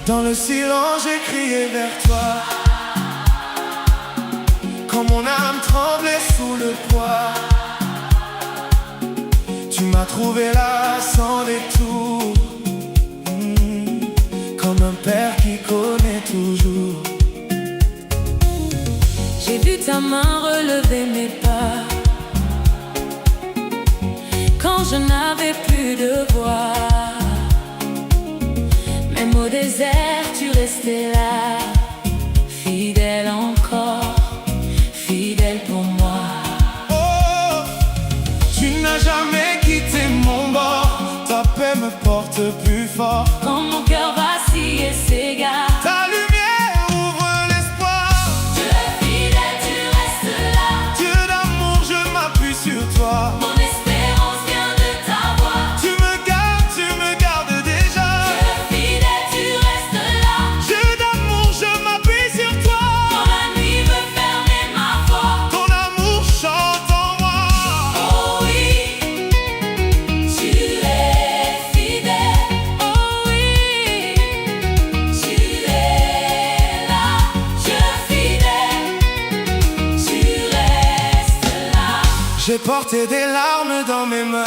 Dans le silence, j'ai crié vers toi. Quand mon âme tremblait sous le poids, tu m'as trouvé là sans détour, comme un père qui connaît toujours. J'ai vu ta main relever mes pas quand je n'avais plus de voix. Même au désert, tu restais là, fidèle encore, fidèle pour moi. Oh, tu n'as jamais quitté mon bord, ta paix me porte plus fort. Quand mon cœur vacille et s'égare, Ta lumière ouvre l'espoir. Dieu est fidèle, tu restes là. Dieu d'amour, je m'appuie sur toi. Mon espérance vient de ta voix. Tu me gardes déjà. Dieu est fidèle, tu restes là. Dieu d'amour, je m'appuie sur toi. Quand la nuit veut fermer ma foi, Ton amour chante en moi. oh oui, tu es fidèle. Oh oui, tu es là. Dieu fidèle, tu restes là. J'ai porté des larmes dans mes mains,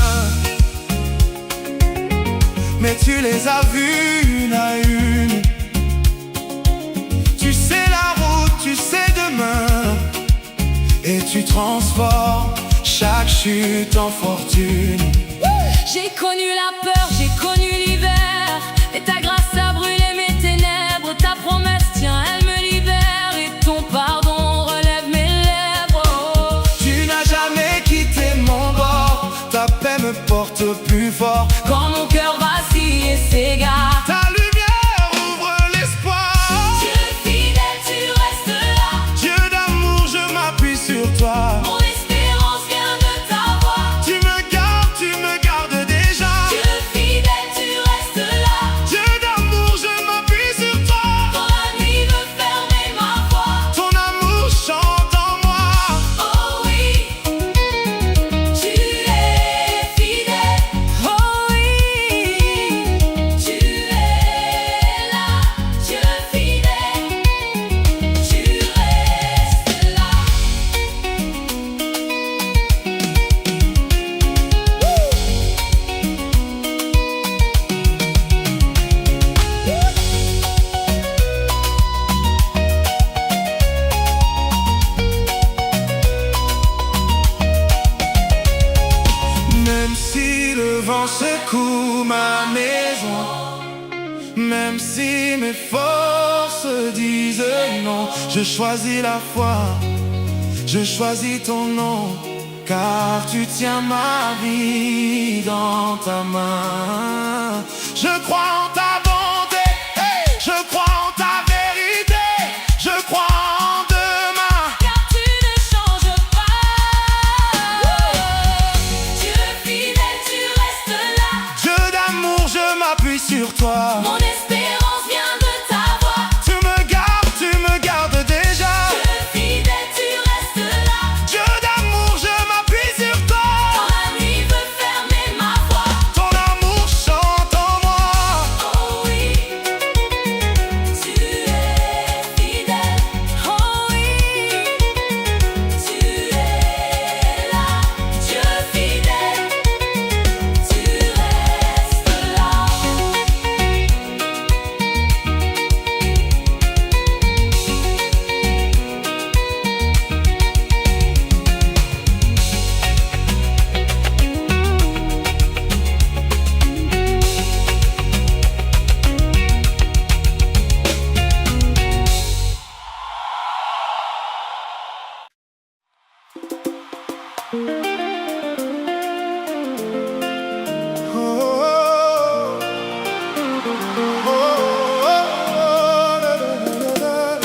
mais tu les as vues une à une. Tu sais la route, tu sais demain, et tu transformes chaque chute en fortune. J'ai connu la peur, j'ai connu l'hiver, et ta grâce a brûlé mes ténèbres. Ta promesse, tiens, elle me libère, et ton pardon relève mes lèvres. Oh, Tu n'as jamais quitté mon bord, ta paix me porte plus fort. quand mon cœur vacille et s'égare, Ta lumière ouvre l'espoir. Dieu fidèle, tu restes là. Dieu d'amour, je m'appuie sur toi. Mon espérance vient de ta voix. Tu me gardes déjà. Dieu fidèle, tu restes là. Dieu d'amour, je m'appuie sur toi. Quand la nuit veut fermer ma foi, Ton amour chante en moi. oh oui, tu es fidèle. Oh oui, tu es là. Dieu fidèle, tu restes là. Même si le vent secoue ma maison, même si mes forces disent non, je choisis la foi, je choisis ton nom, car tu tiens ma vie dans ta main. Je crois en ta bonté, je crois en ta vérité, je crois en demain. Car tu ne changes pas. Dieu fidèle, tu restes là. Dieu d'amour, je m'appuie sur toi. Mon espérance vient de ta voix. Tu me gardes déjà. Dieu fidèle, tu restes là. Dieu d'amour, je m'appuie sur toi. Quand la nuit veut fermer ma foi, Ton amour chante en moi. oh oui, tu es fidèle. Oh oui, tu es là. Dieu fidèle, tu restes là. Oh, oh, oh, oh, oh, la, la, la, la, la.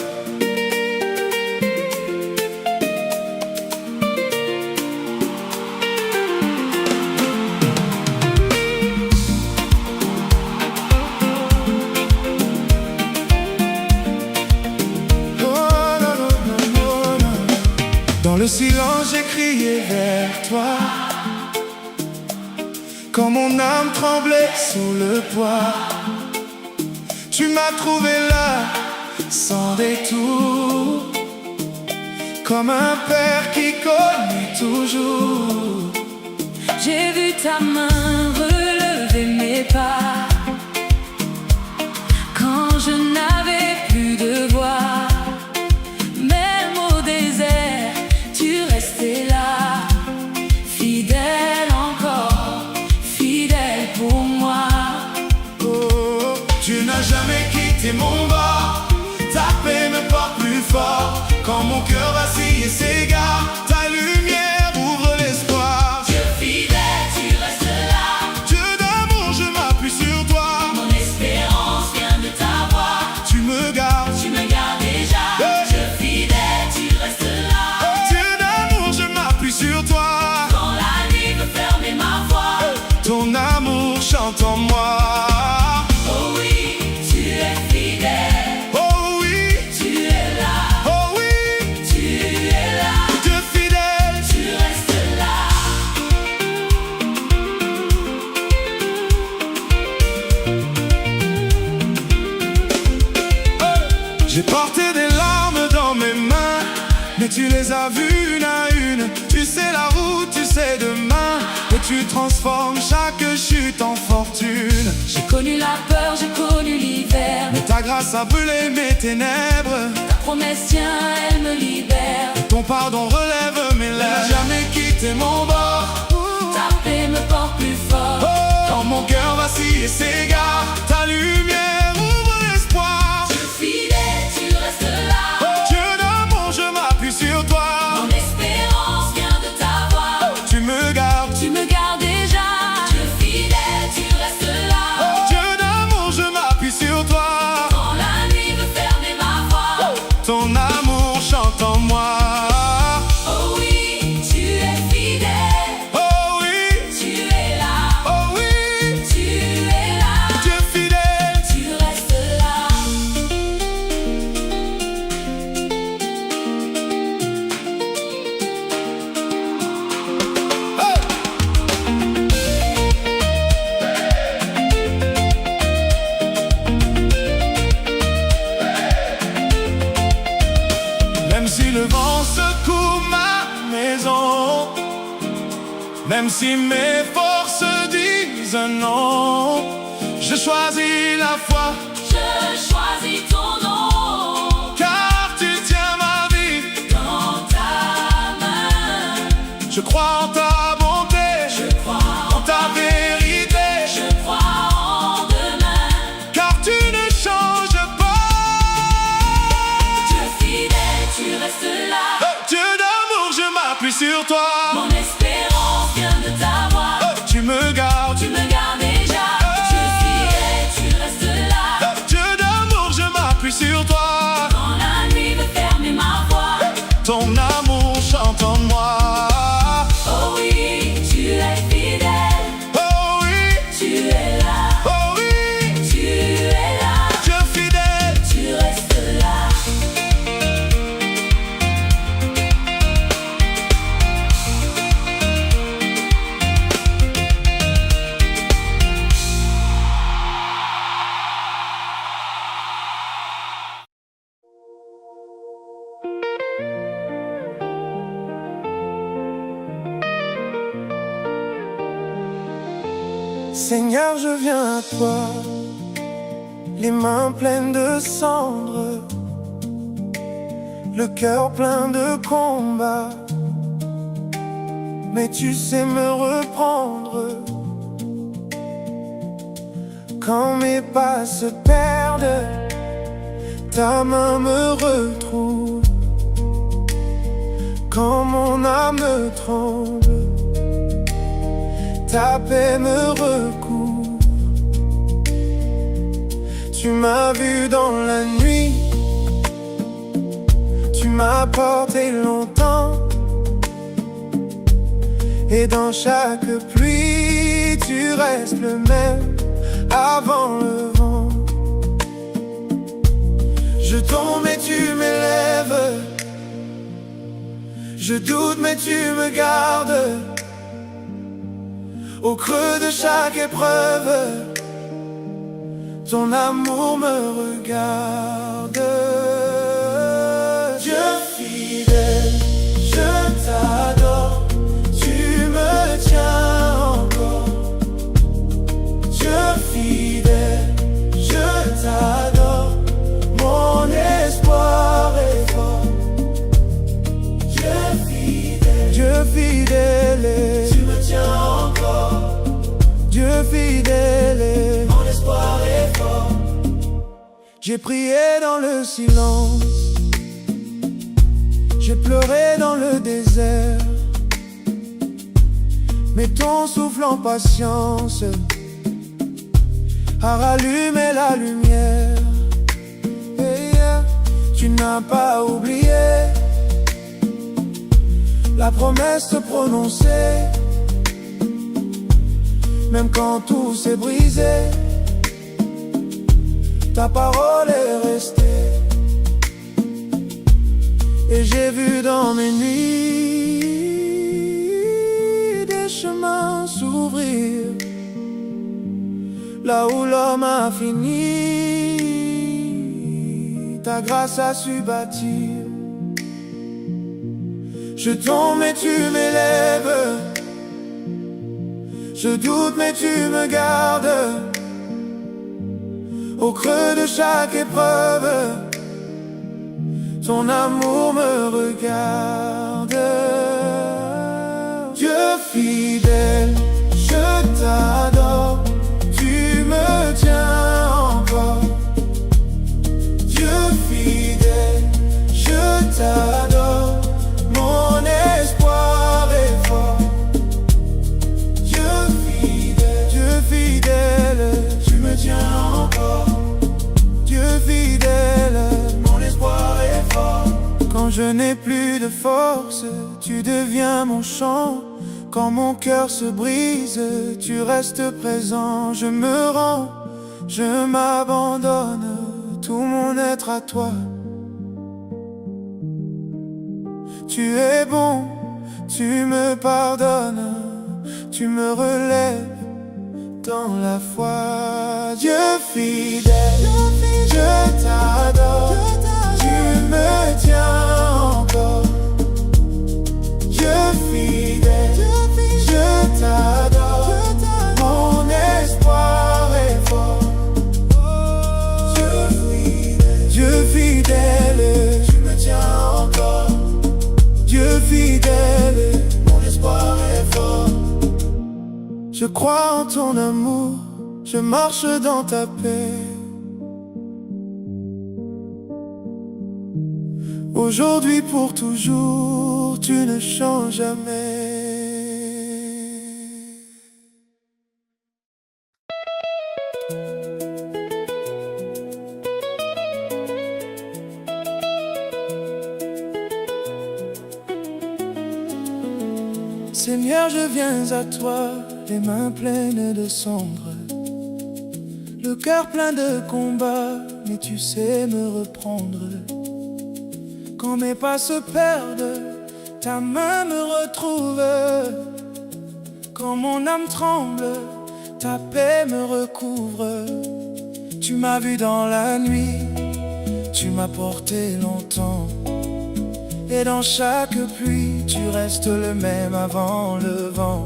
Dans le silence, j'ai crié vers toi. Quand mon âme tremblait sous le poids, Tu m'as trouvé là, sans détour, comme un père qui connaît toujours. J'ai vu ta main relever mes pas quand je n'avais plus de voix. Même au désert, tu restais là, fidèle encore, fidèle pour moi. Oh, tu n'as jamais quitté mon bord, ta paix me porte plus fort. Quand mon cœur vacille et s'égare, ta lumière ouvre l'espoir. Dieu fidèle, tu restes là. Dieu d'amour, je m'appuie sur toi. Mon espérance vient de ta voix. Tu me gardes déjà. Hey. Dieu fidèle, tu restes là. Dieu d'amour, je m'appuie sur toi. Quand la nuit veut fermer ma voix, Ton amour chante en moi. oh oui, tu es fidèle. Oh oui, Tu es là, oh oui, tu es là. Dieu fidèle. Tu restes là. J'ai porté des larmes dans mes mains, mais tu les as vues une à une. Tu sais la route, tu sais demain, et tu transformes chaque chute en fortune. J'ai connu la peur, j'ai connu l'hiver. Mais ta grâce a brûlé mes ténèbres. Ta promesse tient, elle me libère. Ton pardon relève mes lèvres. Jamais quitté mon bord. Ta paix me porte plus fort. Quand mon cœur vacille et s'égare, ta lumière ouvre l'espoir. Dieu fidèle, tu restes là. Dieu d'amour, je m'appuie sur toi. Mon espérance vient de ta voix. Tu me gardes déjà. Dieu fidèle, tu restes là. Dieu d'amour, je m'appuie sur toi. Quand la nuit veut fermer ma voix, Ton amour chante en moi. oh oui, tu es fidèle. Oh oui, Tu es là, oh oui, tu es là. Dieu fidèle. Tu restes là. Même si le vent secoue ma maison, même si mes forces disent non, je choisis la foi, Je choisis ton nom car tu tiens ma vie. dans ta main. Je crois en ta bonté, Je crois en ta vérité, je crois en demain. car tu ne changes pas. Dieu fidèle, tu restes là. Dieu d'amour, je m'appuie sur toi. Mon espérance vient de ta voix. Tu me gardes déjà. Dieu fidèle, tu restes là. Dieu d'amour, je m'appuie sur toi. Quand la nuit veut fermer ma voix, Ton amour chante en moi. oh oui, tu es fidèle. Oh oui, Tu es là, oh oui, tu es là. Dieu fidèle. Tu restes là. Seigneur, je viens à toi, les mains pleines de cendres, le cœur plein de combat. Mais tu sais me reprendre quand mes pas se perdent. Ta main me retrouve quand mon âme tremble. Ta paix me recouvre. Tu m'as vu dans la nuit, tu m'as porté longtemps, et dans chaque pluie tu restes le même avant le vent. Je tombe mais tu m'élèves, je doute mais tu me gardes. Au creux de chaque épreuve, ton amour me regarde. Dieu fidèle, je t'adore, tu me tiens encore. Dieu fidèle, je t'adore, mon espoir est fort. Dieu fidèle, tu me tiens encore. Dieu fidèle, mon espoir est fort. J'ai prié dans le silence, j'ai pleuré dans le désert, mais ton souffle en patience a rallumé la lumière. Tu n'as pas oublié la promesse prononcée, même quand tout s'est brisé, ta parole est restée. Et j'ai vu dans mes nuits des chemins s'ouvrir, là où l'homme a fini, ta grâce a su bâtir. Je tombe mais tu m'élèves, je doute mais tu me gardes. Au creux de chaque épreuve, ton amour me regarde. Dieu fidèle, je t'adore, tu me tiens encore. Dieu fidèle, je t'adore, mon espoir est fort. Dieu fidèle, tu me tiens encore. Dieu fidèle, mon espoir est fort. Quand je n'ai plus de force, tu deviens mon chant. Quand mon cœur se brise, tu restes présent. Je me rends, je m'abandonne, tout mon être à toi. Tu es bon, tu me pardonnes, tu me relèves dans la foi. Dieu fidèle, je t'adore, tu me tiens encore. Dieu fidèle, je t'adore, mon espoir est fort. Dieu fidèle, tu me tiens encore. Dieu fidèle, mon espoir est fort. Je crois en ton amour, je marche dans ta paix. Aujourd'hui pour toujours, tu ne changes jamais. Seigneur, je viens à toi, les mains pleines de cendres, le cœur plein de combats, mais tu sais me reprendre. Quand mes pas se perdent, ta main me retrouve. Quand mon âme tremble, ta paix me recouvre. Tu m'as vu dans la nuit, tu m'as porté longtemps. Et dans chaque pluie, tu restes le même avant le vent.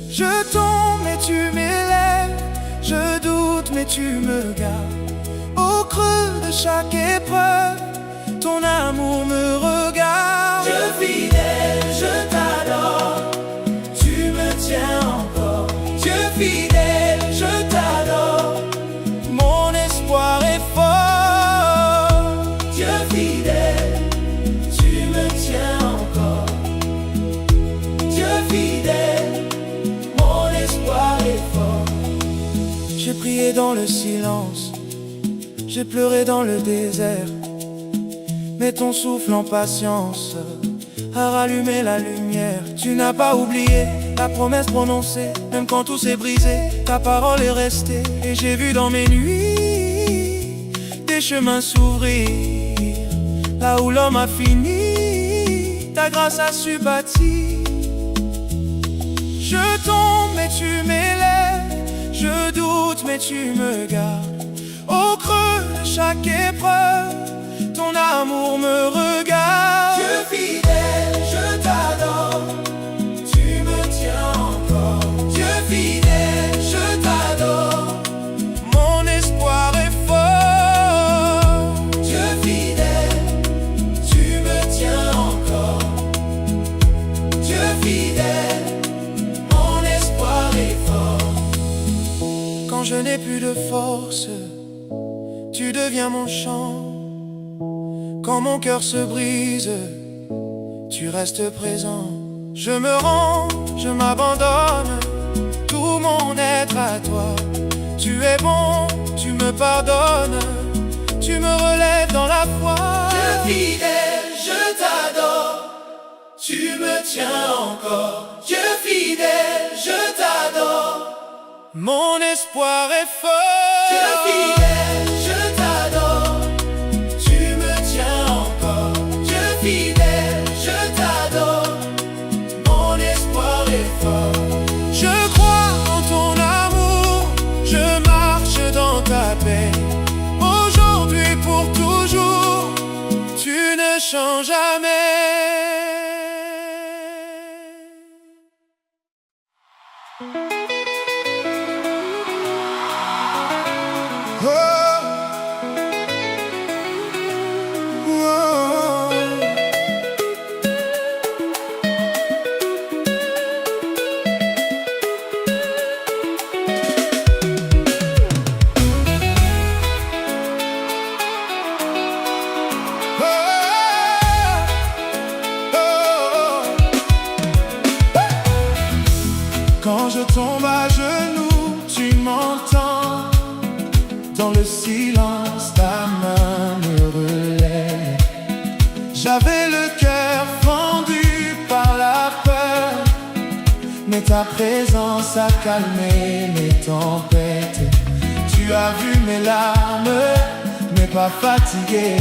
Je tombe mais tu m'élèves, je doute mais tu me gardes. Au creux de chaque épreuve, ton amour me regarde. Dieu fidèle, je t'adore, tu me tiens encore. Dieu fidèle, je t'adore, mon espoir est fort. Dieu fidèle, tu me tiens encore. Dieu fidèle, mon espoir est fort. J'ai prié dans le silence, j'ai pleuré dans le désert, mais ton souffle en patience a rallumé la lumière. Tu n'as pas oublié la promesse prononcée, même quand tout s'est brisé, ta parole est restée. Et j'ai vu dans mes nuits des chemins s'ouvrir, là où l'homme a fini, ta grâce a su bâtir. Je tombe mais tu m'élèves, je doute, mais tu me gardes. Au creux de chaque épreuve, ton amour me regarde. Dieu fidèle, je t'adore, tu me tiens encore. Dieu fidèle, je t'adore, mon espoir est fort. Dieu fidèle, tu me tiens encore. Dieu fidèle, mon espoir est fort. Quand je n'ai plus de force, tu deviens mon chant. Quand mon cœur se brise, tu restes présent. Je me rends, je m'abandonne, tout mon être à toi. Tu es bon, tu me pardonnes, tu me relèves dans la foi. Dieu fidèle, je t'adore, tu me tiens encore. Dieu fidèle, je t'adore, mon espoir est fort. Dieu fidèle, je t'adore, tu me tiens encore. Dieu fidèle, je t'adore, mon espoir est fort. Je crois en ton amour, je marche dans ta paix. Aujourd'hui pour toujours, tu ne changes jamais. Oh, oh, quand je tombe à genoux, tu m'entends. Dans le silence, ta main me relève. J'avais le cœur fendu par la peur, mais ta présence a calmé mes tempêtes. Tu as vu mes larmes, mais pas fatigué.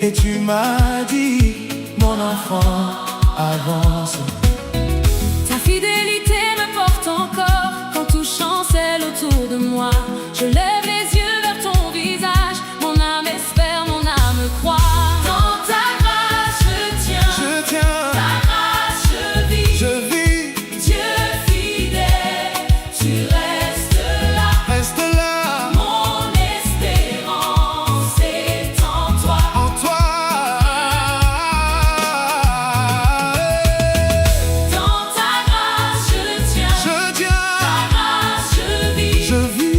Et tu m'as dit, mon enfant, avance. Ta fidélité me porte encore quand tout chancelle autour de moi. Je lève les yeux vers ton visage, mon âme espère, mon âme croit. Dans ta grâce je tiens, ta grâce je vis. Dieu fidèle, tu restes là. Mon espérance est en toi. Dans ta grâce je tiens, ta grâce je vis.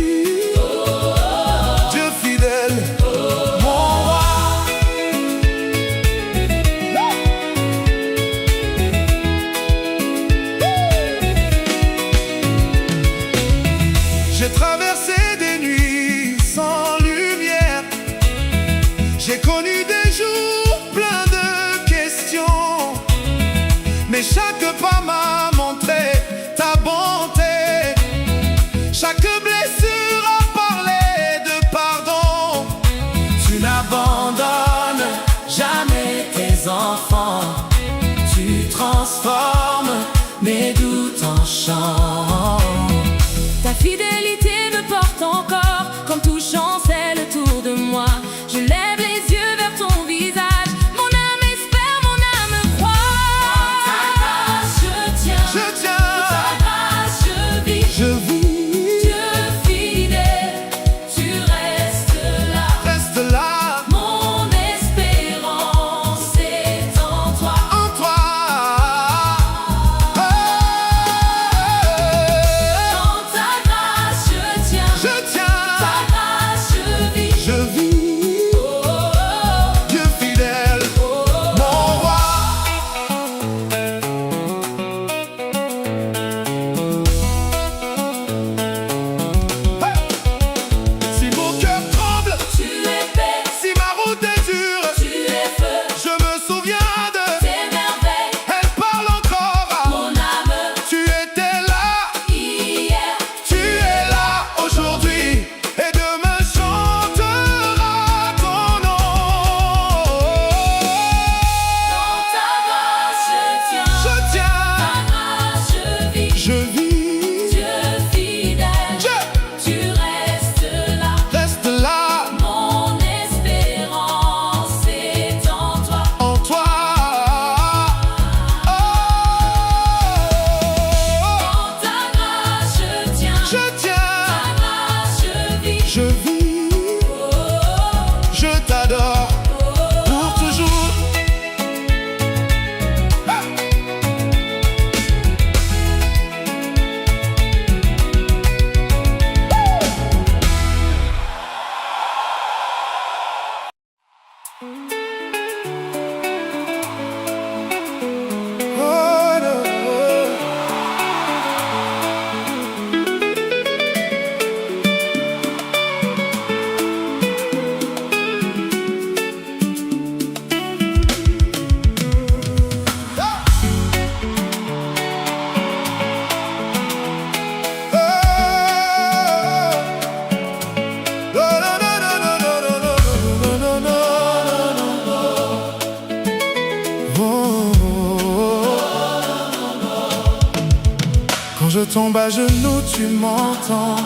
tombe à genoux, tu m'entends.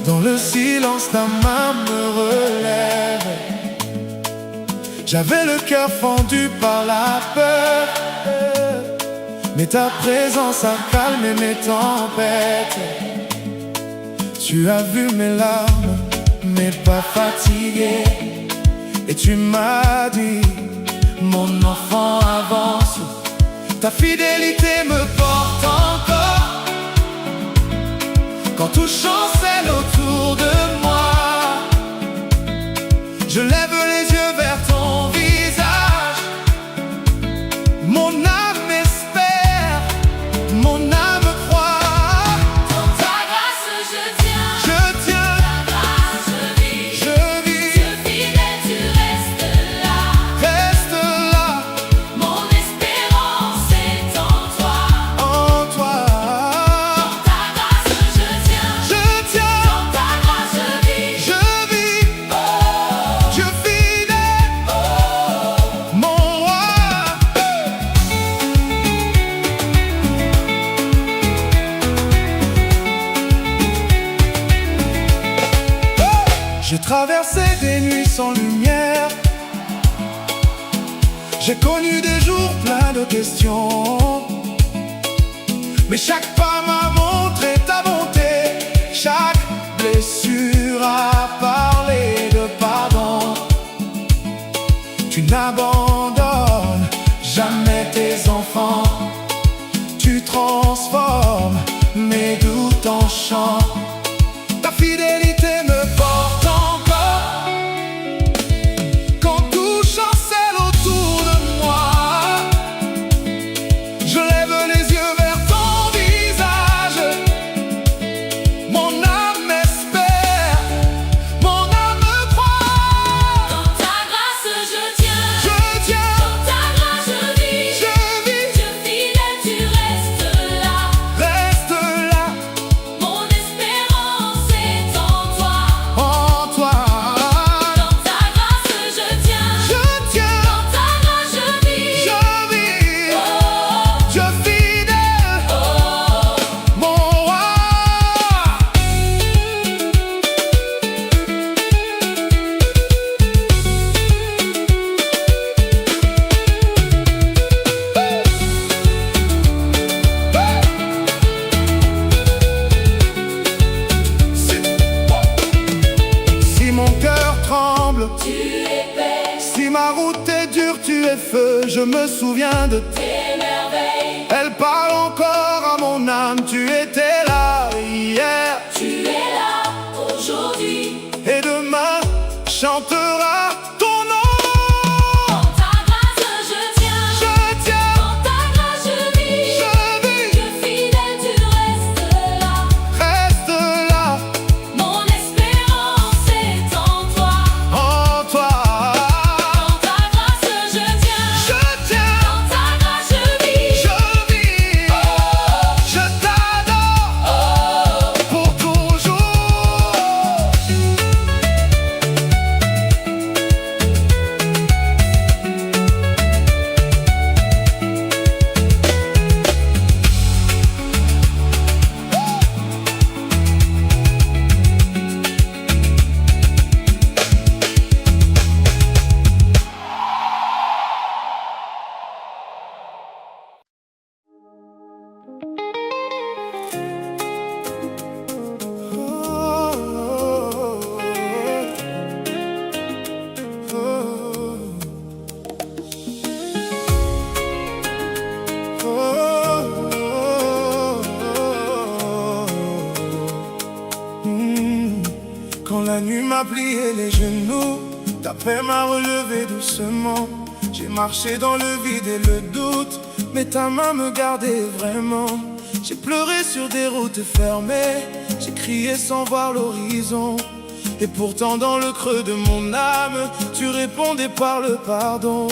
Dans le silence, ta main me relève. J'avais le cœur fendu par la peur, mais ta présence a calmé mes tempêtes. Tu as vu mes larmes, mais pas fatigué. Et tu m'as dit, mon enfant avance. Ta fidélité me porte encore. Quand tout chancelle autour de moi, je lève les yeux vers ton visage. Mon âme espère, mon âme croit. Dans ta grâce je tiens, ta grâce je vis. Dieu fidèle, tu restes là. Reste là, Mon espérance est en toi. en toi. Dans ta grâce je tiens, dans ta grâce je vis. Dieu fidèle, mon roi. J'ai traversé des nuits sans lumière. J'ai connu des jours pleins de questions. Mais chaque pas m'a montré ta bonté. Chaque blessure a parlé de pardon. Tu n'abandonnes jamais tes enfants. Tu transformes mes doutes en chant. Ta fidélité me porte encore. Quand tout chancelle autour de moi, je lève les yeux vers ton visage. Mon âme espère, mon âme croit. Dans ta grâce je tiens, dans ta grâce je vis. Dieu fidèle, tu restes là. Reste là, Mon espérance est en toi. en toi. Dans ta grâce je tiens, dans ta grâce je vis. Dieu fidèle, mon roi. Si mon cœur tremble, Tu es paix, si ma route est dure, tu es feu. Je me souviens de tes merveilles. Elle parle encore à mon âme. Tu étais là hier Tu es là aujourd'hui. et demain chantera ton nom. Dans ta grâce je tiens, dans ta grâce je vis. Dieu fidèle, tu restes là. Reste là, Mon espérance est en toi. en toi. Dans ta grâce je tiens, dans ta grâce je vis. Je t'adore pour toujours. Quand la nuit m'a plié les genoux, ta paix m'a relevé doucement. J'ai marché dans le vide et le doute, mais ta main me gardait vraiment. J'ai pleuré sur des routes fermées, j'ai crié sans voir l'horizon. Et pourtant dans le creux de mon âme, tu répondais par le pardon.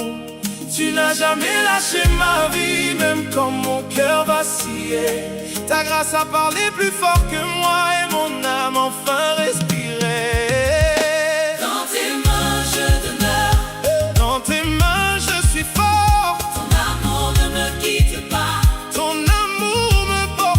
Tu n'as jamais lâché ma vie, même quand mon cœur vacillait. Ta grâce a parlé plus fort que moi et mon âme enfin respirait. Dans tes mains je demeure, Dans tes mains je suis fort, ton amour ne me quitte pas. ton amour me porte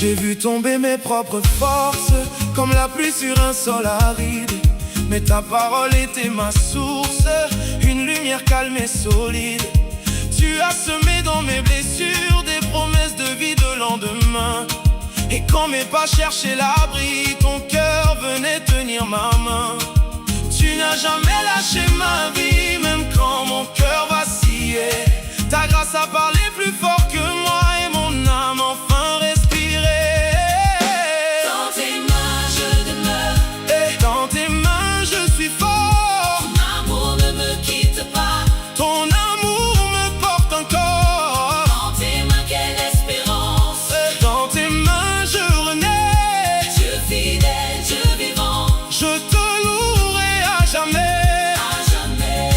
J'ai vu tomber mes propres forces comme la pluie sur un sol aride. Mais ta parole était ma source, une lumière calme et solide. Tu as semé dans mes blessures des promesses de vie de lendemain. Et quand mes pas cherchaient l'abri, ton cœur venait tenir ma main. Tu n'as jamais lâché ma vie, même quand mon cœur vacillait. Ta grâce a parlé plus fort que moi et mon âme enfin respirait. Dans tes mains je demeure, Et dans tes mains je suis fort. ton amour ne me quitte pas. Ton amour me porte encore. Dans tes mains quelle espérance. Et dans tes mains je renais. Dieu fidèle, Dieu vivant, Je te louerai à jamais. à jamais.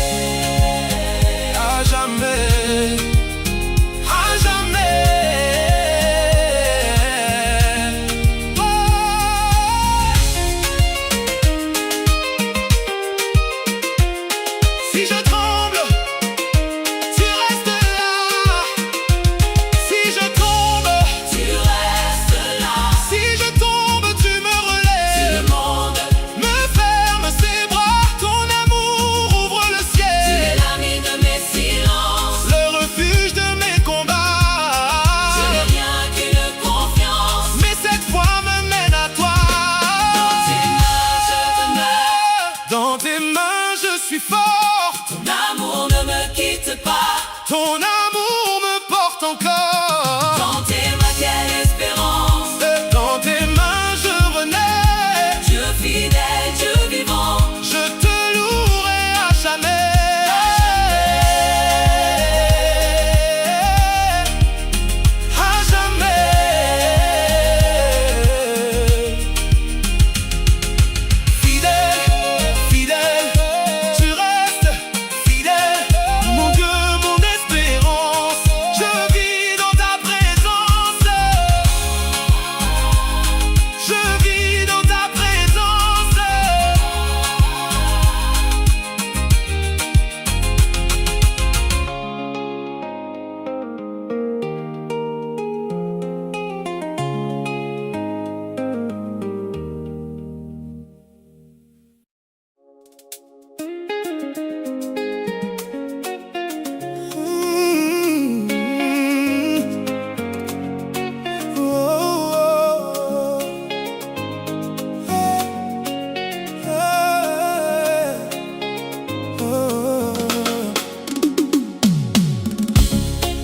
À jamais. À jamais. Oh. Si je tremble, tu restes là. Si je tombe, Tu restes là. si je tombe, tu me Si relèves. le monde, Me ferme ses bras, ton amour ouvre le tu ciel. es l'ami de mes silences. Le refuge de mes combats. Je n'ai rien qu'une confiance. Mais cette foi me mène à toi. Dans tes mains je demeure. Dans tes mains je suis fort. Ton amour ne me quitte pas. Ton amour me porte encore. Dans tes mains quelle espérance. Dans tes mains je renais. Dieu fidèle, Dieu vivant, Je te louerai à jamais. À jamais. Fidèle, fidèle, tu restes fidèle. Mon Dieu, mon espérance, je vis dans ta présence. Je vis dans ta présence.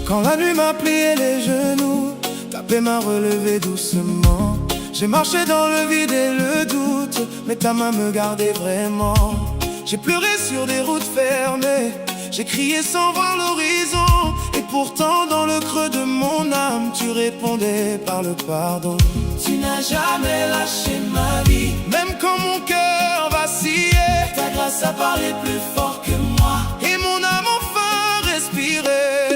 Quand la nuit m'a plié les genoux, ta paix m'a relevé doucement. J'ai marché dans le vide et le doute, mais ta main me gardait vraiment. J'ai pleuré sur des routes fermées, j'ai crié sans voir l'horizon. Et pourtant dans le creux de mon âme, tu répondais par le pardon. Tu n'as jamais lâché ma vie. Même quand mon cœur vacillait, Ta grâce a parlé plus fort que moi. et mon âme enfin respirait.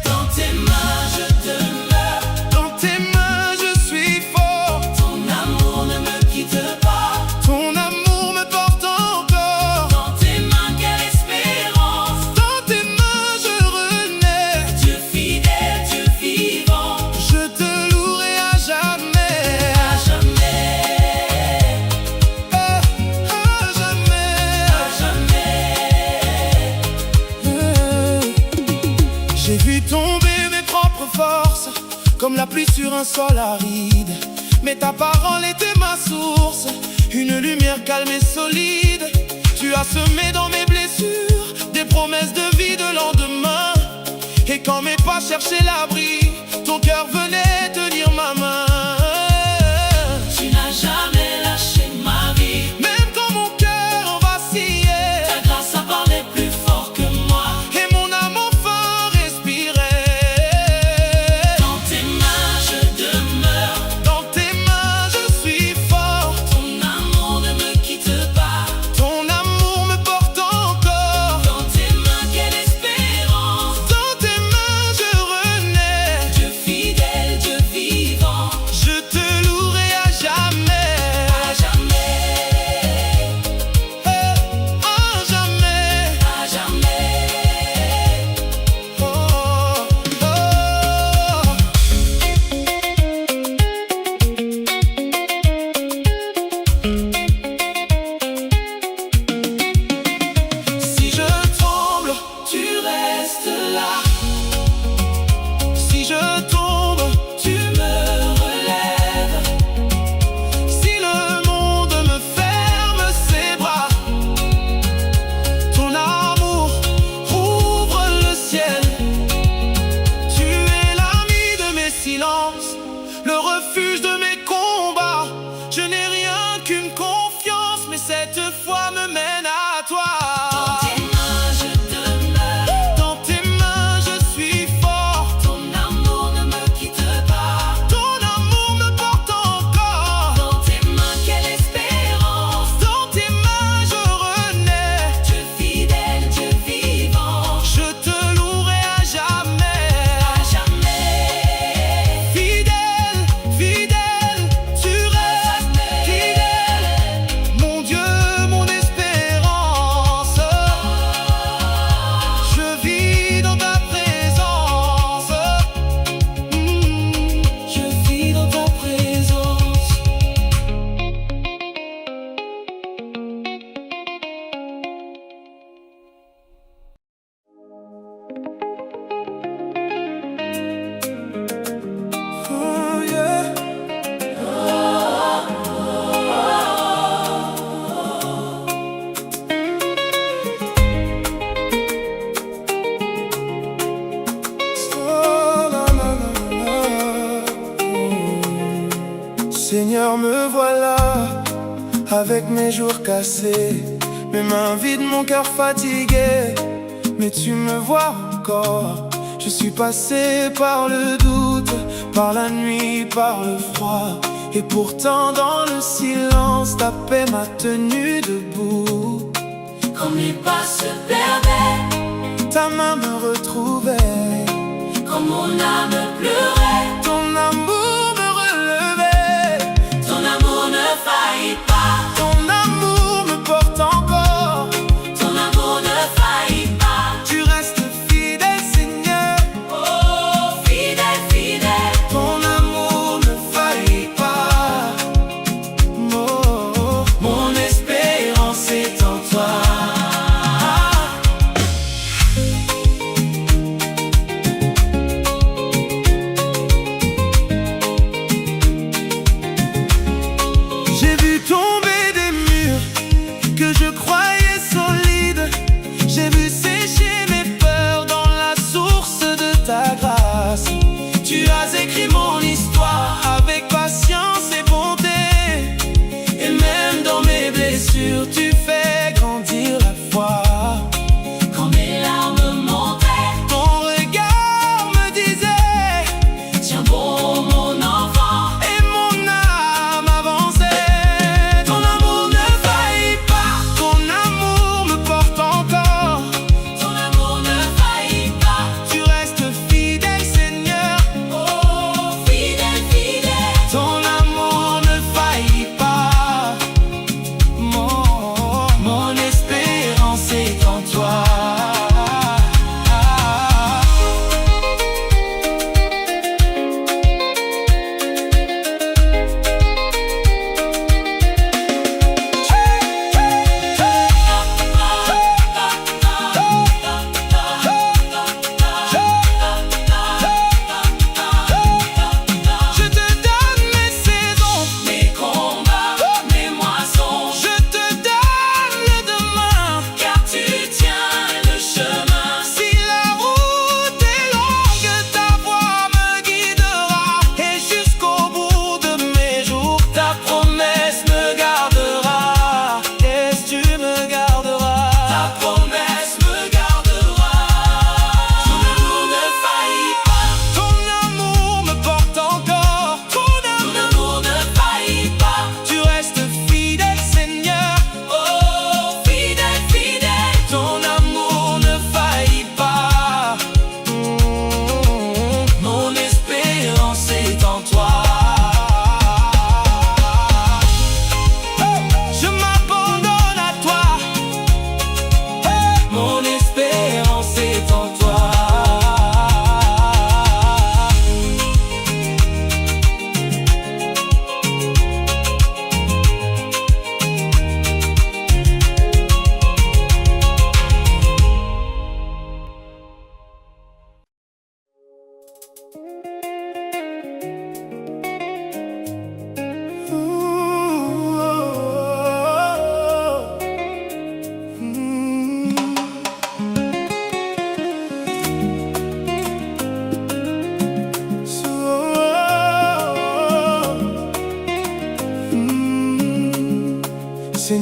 dans tes mains je demeure. Dans tes mains je suis fort. Ton amour ne me quitte pas. Ton amour me porte encore. Dans tes mains quelle espérance. Dans tes mains je renais. Dieu fidèle, Dieu vivant, Je te louerai à jamais. à jamais, À jamais. à jamais. J'ai vu tomber mes propres forces comme la pluie sur un sol aride. Mais ta parole était ma source, une lumière calme et solide. Tu as semé dans mes blessures des promesses de vie de lendemain. Et quand mes pas cherchaient l'abri, ton cœur venait tenir ma main. Tu n'as jamais lâché ma vie. Même quand mon cœur vacillait, Ta grâce a parlé plus fort que moi. et mon âme enfin respirait. Dans tes mains je demeure. Dans tes mains je suis fort. Ton amour ne me quitte pas. Ton amour me porte encore. Dans tes mains quelle espérance. Dans tes mains je renais. Dieu fidèle, l'espérance, le refuge de mes combats. Je n'ai rien qu'une confiance, mais cette foi me mène à toi. Dans tes mains je demeure, Dans tes mains je suis fort. ton amour ne me quitte pas. Ton amour me porte encore. Dans tes mains quelle espérance, Dans tes mains je renais. Dieu fidèle, Dieu vivant, Je te louerai à jamais. à jamais. Fidèle, fidèle, tu restes fidèle. Mon Dieu, mon espérance. Je vis dans ta présence. Je vis dans ta présence. Oh, yeah. Oh, la, la, la, la. Seigneur, me voilà avec mes jours cassés, mes mains vides, mon cœur fatigué. Mais tu me vois encore. Je suis passé par le doute, par la nuit, par le froid. Et pourtant dans le silence, ta paix m'a tenu debout. Quand mes pas se perdaient, Ta main me retrouvait, quand mon âme pleurait, ton amour me relevait. ton amour ne faillit pas, Ton amour me porte encore. ton amour ne faillit pas. Tu restes fidèle, Seigneur. Oh, fidèle, fidèle, Ton amour ne faillit pas. Oh, mon espérance est en toi.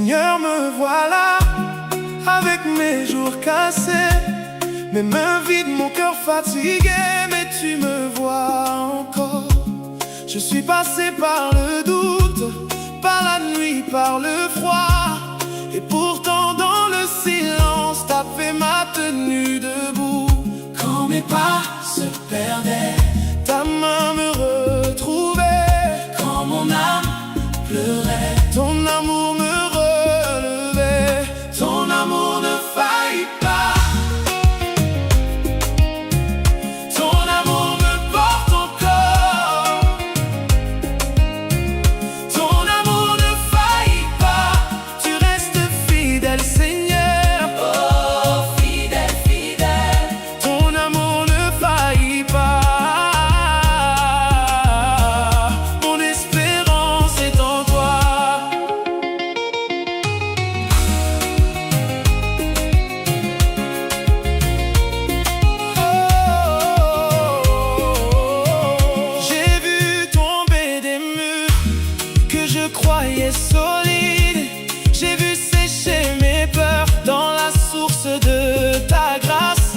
Seigneur, me voilà avec mes jours cassés, mes mains vides, mon cœur fatigué, mais tu me vois encore. Je suis passé par le doute, par la nuit, par le froid, et pourtant dans le silence, t'as fait ma tenue debout. Quand mes pas se perdaient, Ta main me retrouvait. quand mon âme pleurait, Ton amour me relevait. ton amour ne faillit pas. Ton amour me porte encore. Ton amour ne faillit pas. Tu restes fidèle, Seigneur. Oh, fidèle, fidèle, Ton amour ne faillit pas. Mon espérance est en toi. J'ai vu tomber des murs que je croyais solides. J'ai vu sécher mes peurs dans la source de ta grâce.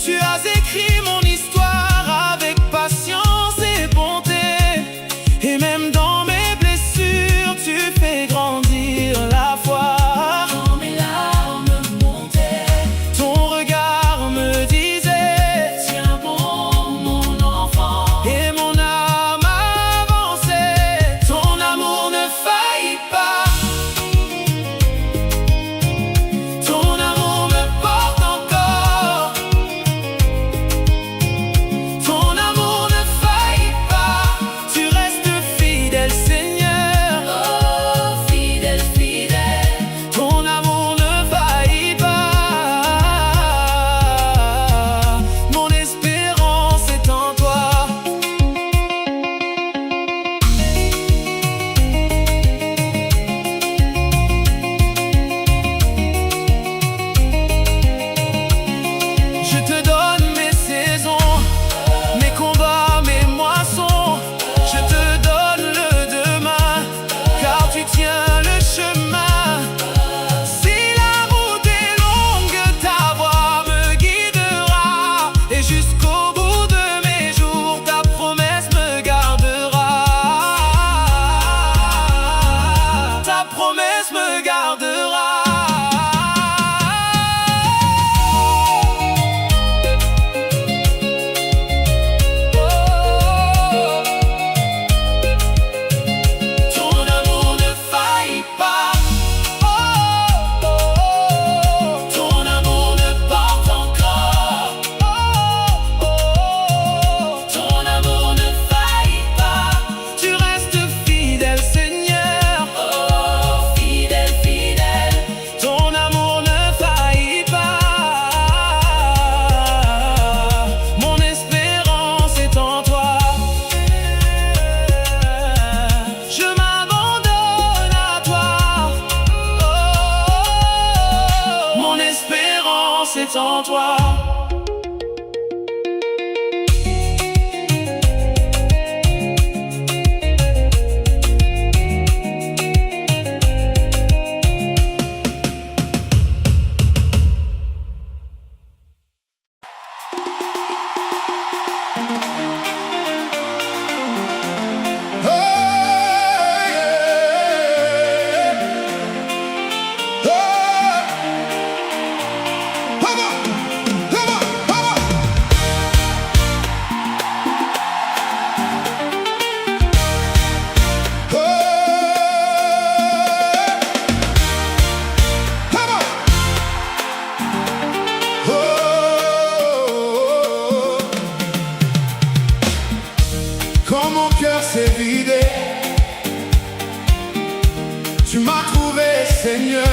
Tu as écrit mon histoire avec patience et bonté. Et même dans mes blessures, tu fais grandir la foi. quand mes larmes montaient, Ton regard me disait, tiens bon mon enfant. et mon âme avançait. Ton amour ne faillit pas. Ton amour me porte encore. Ton amour ne faillit pas. Tu restes fidèle, Seigneur. Oh, fidèle, fidèle, Ton amour ne faillit pas. Mon espérance est en toi. Je te donne mes saisons, mes combats, mes moissons. Je te donne le demain, car tu tiens le chemin. Si la route est longue, ta voix me guidera, et jusqu'au bout de mes jours, ta promesse me gardera. Ta promesse me gardera. Ton amour ne faillit pas. Ton amour me porte encore. ton amour ne faillit pas. Tu restes fidèle, Seigneur. Oh, fidèle, fidèle, Ton amour ne faillit pas. Mon espérance est en toi. Je m'abandonne à toi. Mon espérance est en toi. Quand mon cœur s'est vidé, tu m'as trouvé, Seigneur.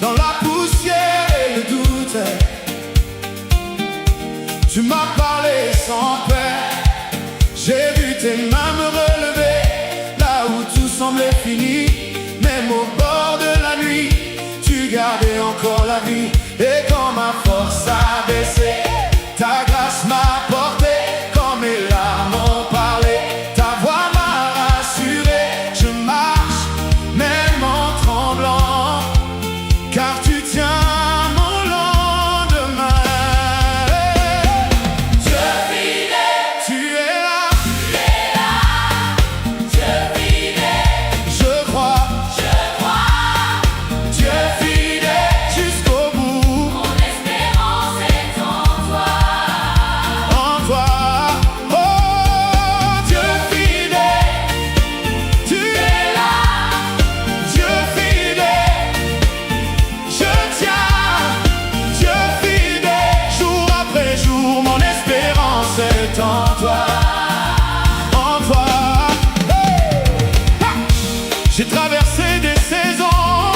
Dans la poussière et le doute, tu m'as parlé sans peur. J'ai vu tes mains me relever là où tout semblait fini. Même au bord de la nuit, tu gardais encore la vie. Et quand ma force a baissé, ta grâce m'a porté. Quand mes larmes ont parlé, ta voix m'a rassuré. Je marche toi, en toi. Hey! Ha! J'ai traversé des saisons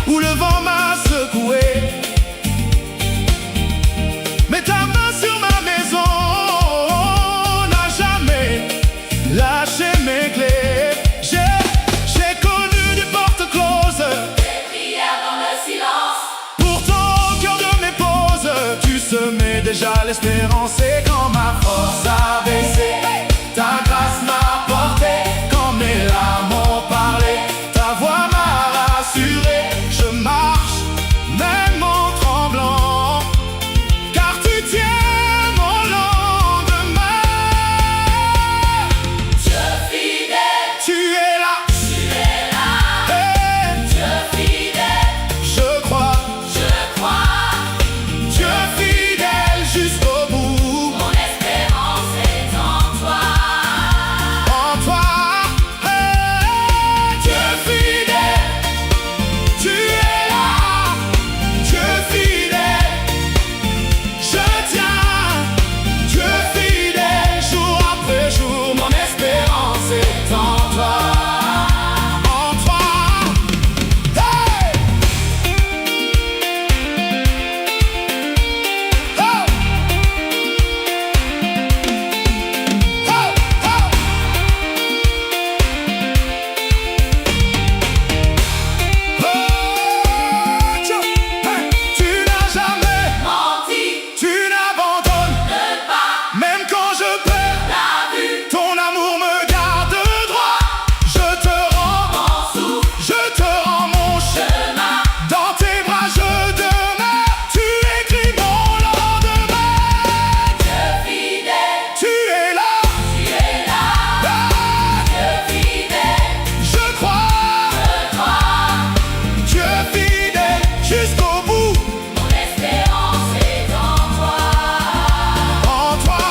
où le vent m'a secoué, mais ta main sur ma maison n'a jamais lâché mes clés. J'ai connu des portes closes, Des prières dans le silence. pourtant au cœur de mes pauses, tu semais déjà l'espérance. Et quand ma force a baissé, ta grâce m'a porté. Quand mes larmes ont parlé, ta voix m'a rassuré. Je marche même en tremblant, car tu tiens mon lendemain. Dieu fidèle, Tu es là, tu es là. et Dieu fidèle, je crois. je crois. Dieu fidèle jusqu'au bout, Mon espérance est en toi. en toi. Hey, Dieu fidèle, tu es là. Dieu fidèle, je tiens. Dieu fidèle, jour après jour, mon espérance est en toi. En toi. Hey! Oh! Oh! Oh! Oh, Dieu, hey, tu n'as jamais, Menti, tu n'abandonnes, ne pas même quand je perds, la vue. ton amour me garde droit. Je te rends, Mon souffle, je te rends mon chemin. chemin. Dans tes bras je demeure, tu écris mon lendemain. Dieu fidèle, Tu es là, tu es là. ah, Dieu fidèle, je crois. je crois. Dieu fidèle jusqu'au bout, Mon espérance est en toi. en toi.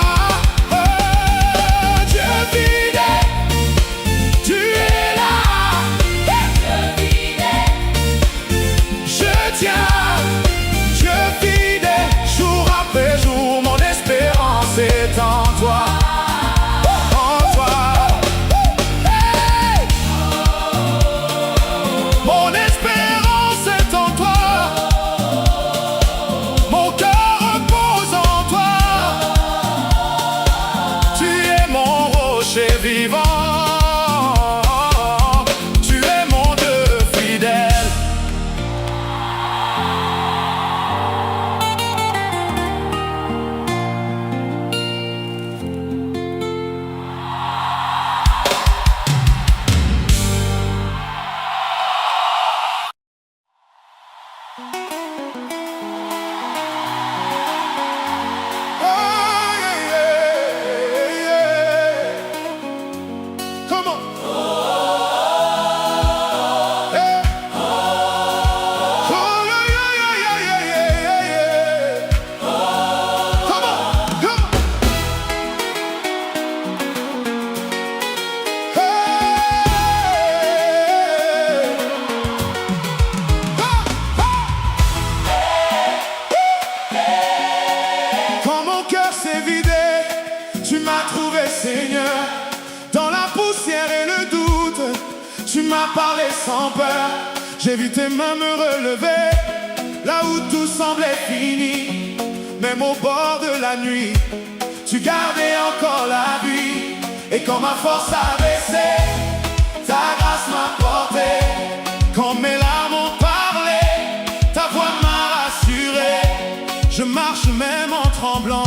Oh, Dieu fidèle, tu es là. Dieu fidèle, Je tiens, Dieu fidèle, jour après jour, mon espérance est en toi, en toi. Hey! Mon espérance est en toi, mon cœur repose en toi. Tu es mon rocher vivant, tu es mon Dieu fidèle. Oh, yeah, yeah, yeah. Come on. Yeah. Oh, yeah, yeah, yeah, yeah, yeah, yeah, yeah. Come on, come on. Hey. Ha, ha. Quand mon cœur s'est vidé, tu m'as trouvé Seigneur. Dans la poussière et le doute, tu m'as parlé sans peur. J'ai vu tes mains me relever, là où tout semblait fini. Même au bord de la nuit, tu gardais encore la vie. Et quand ma force a baissé, ta grâce m'a porté. Quand mes larmes ont parlé, ta voix m'a rassuré. Je marche même en tremblant,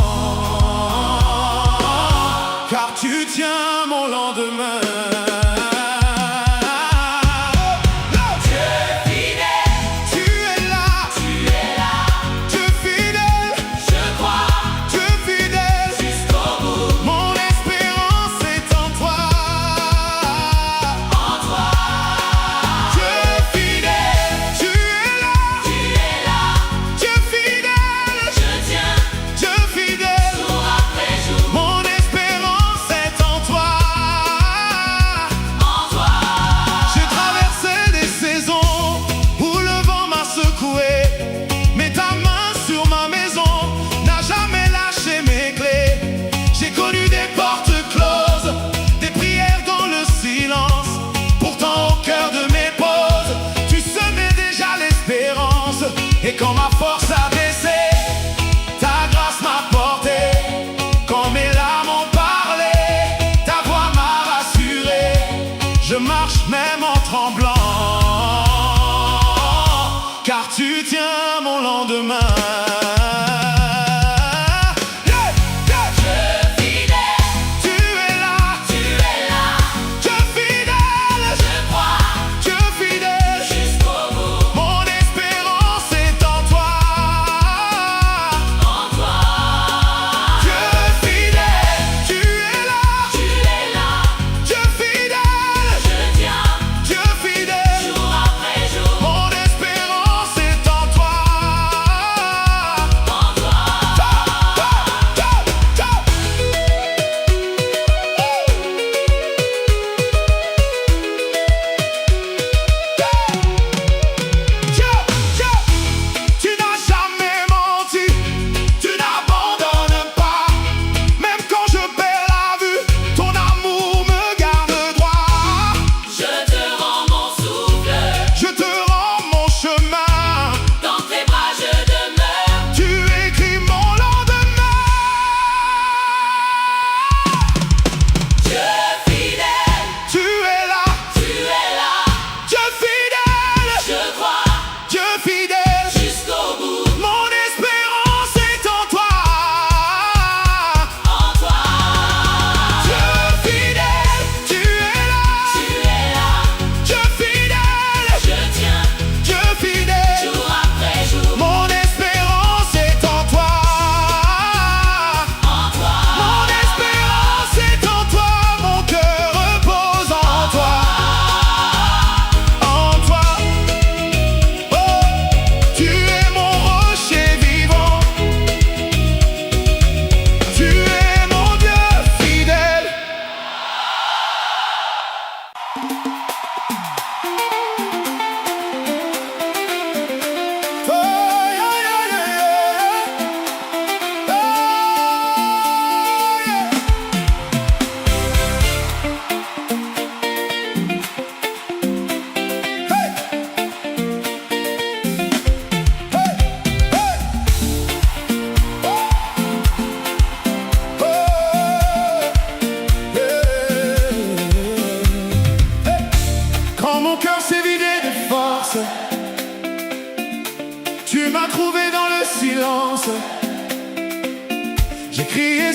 car tu tiens mon lendemain. Dieu fidèle, Tu es là, tu es là. Dieu fidèle, Je crois Dieu fidèle. jusqu'au bout. Mon espérance est en toi, En toi, Dieu fidèle. Tu es là, tu es là. Dieu fidèle, Je tiens Dieu fidèle. jour après jour. Mon espérance est en toi.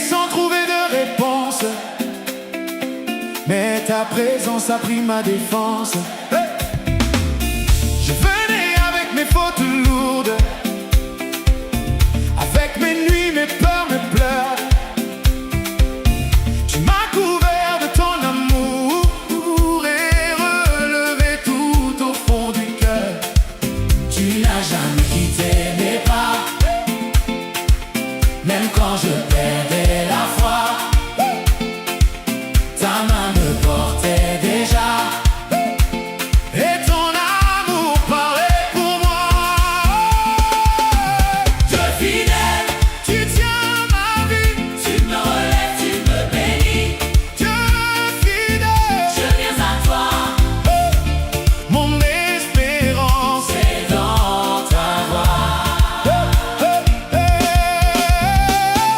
sans trouver de réponse, mais ta présence a pris ma défense. Je venais avec mes fautes lourdes, avec mes nuits, mes peurs, mes pleurs. Tu m'as couvert de ton amour et relevé tout au fond du cœur. Tu n'as jamais quitté mes pas, même quand je perdais la foi. Ta main me portait déjà, Et ton amour parlait pour moi. Dieu fidèle, Tu tiens ma vie, tu me relèves, tu me bénis. Dieu fidèle. Je viens à toi, Mon espérance c'est dans ta voix.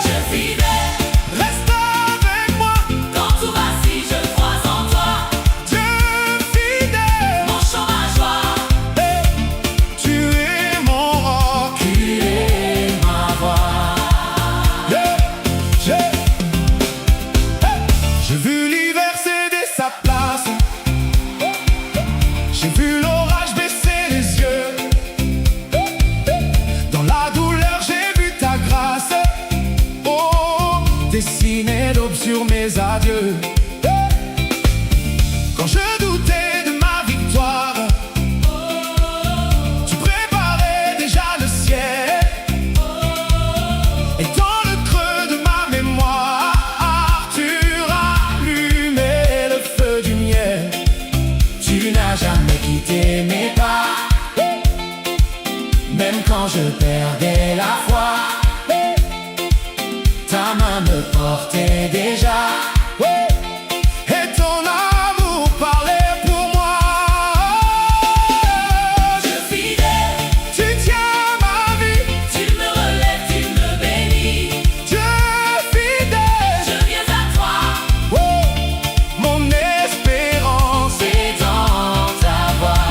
Dieu fidèle, reste avec moi. quand tout va si je crois en toi. Dieu fidèle, Mon chant, ma joie, tu es mon roc. tu es ma voix. J'ai vu l'hiver céder sa place, j'ai vu l'orage baisser les yeux. Dans la douleur j'ai vu ta grâce, oh, dessiner l'aube sur mes adieux. Quand je doutais de ma victoire, tu préparais déjà le ciel. Et dans le creux de ma mémoire, tu rallumais le feu du miel. Tu n'as jamais quitté mes pas, même quand je perdais la foi. Ta main me portait déjà, Et ton amour parlait pour moi. Dieu fidèle, Tu tiens ma vie, tu me relèves, tu me bénis. Dieu fidèle. Je viens à toi, Oh, mon espérance c'est dans ta voix.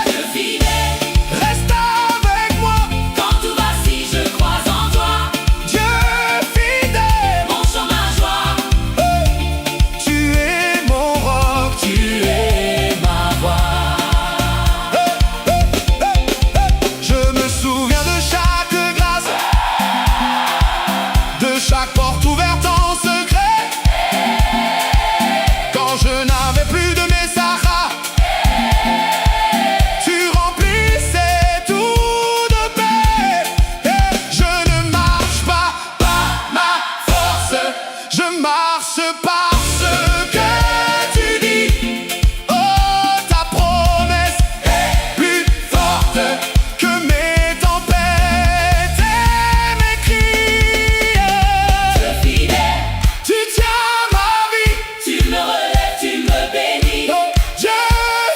Dieu fidèle, reste avec moi. quand tout va si je crois en toi. Dieu fidèle, Mon chant, ma joie, tu es mon roc. tu es ma voix. Je me souviens de chaque grâce, de chaque porte ouverte en secret. Quand je n'avais plus de messages, tu remplissais tout de paix. Et je ne marche pas par ma force, je marche par ce que tu dis. Oh, ta promesse est plus forte que mes tempêtes et mes cris. Dieu fidèle, Tu tiens ma vie, tu me relèves, tu me bénis. oh, Dieu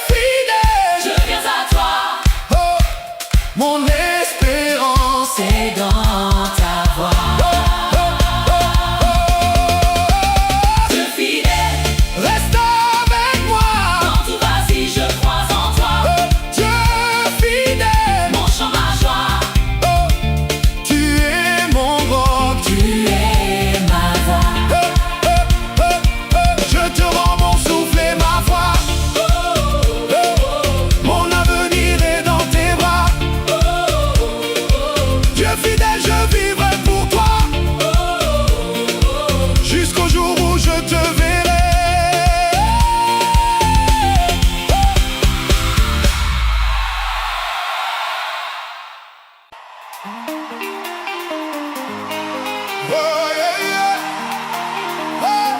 fidèle. Je viens à toi, Oh, mon espérance c'est dans ta voix. Dieu fidèle, reste avec moi. quand tout va si je crois en toi. Oh, Dieu fidèle, Mon chant, ma joie, oh, tu es mon roc. tu es ma voix. Je te rends mon souffle et ma foi. Mon avenir est dans tes bras. Dieu fidèle, je vivrai pour toi jusqu'au jour où je te verrai. Oh, yeah, yeah. Oh,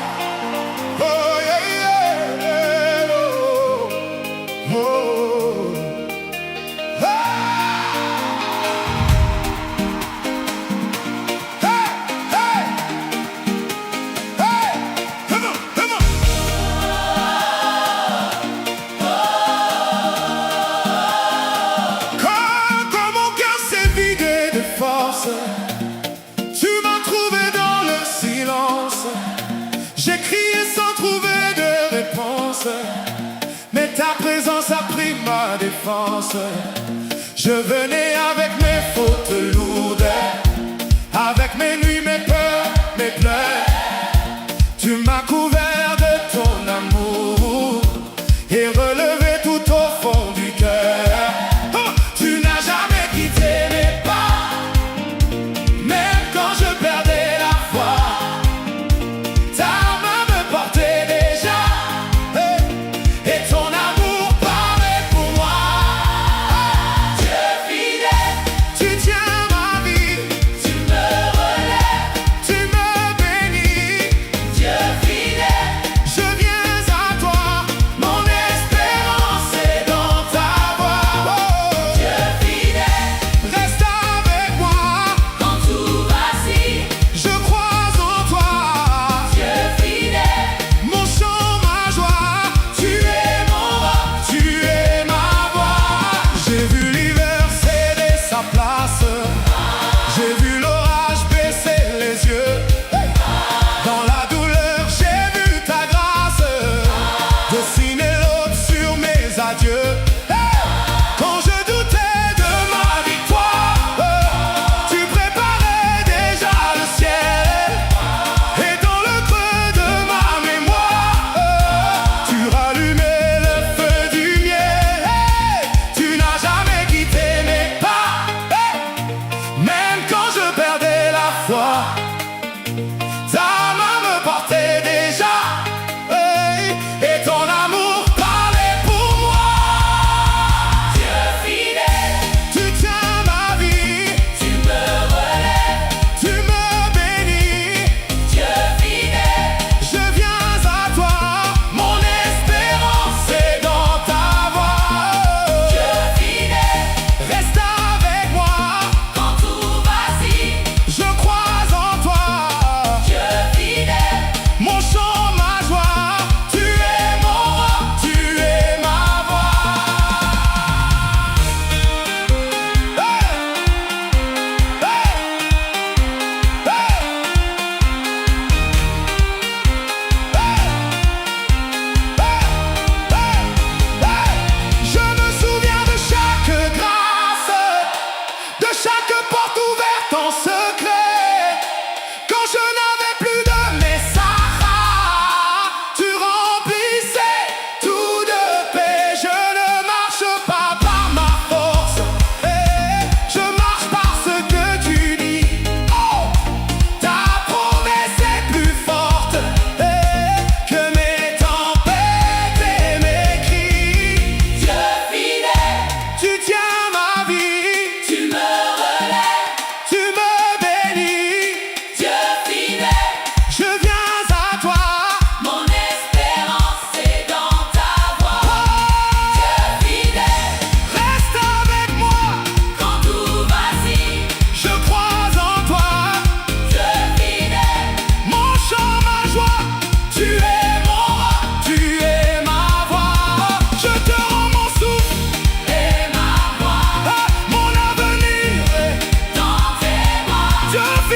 oh, yeah, yeah. Oh, oh. Hey, hey, hey, come on, come on. Quand mon cœur s'est vidé de force, tu m'as trouvé dans le silence. J'ai crié sans trouver de réponse, mais ta présence a pris ma défense. Je venais avec mes fautes lourdes,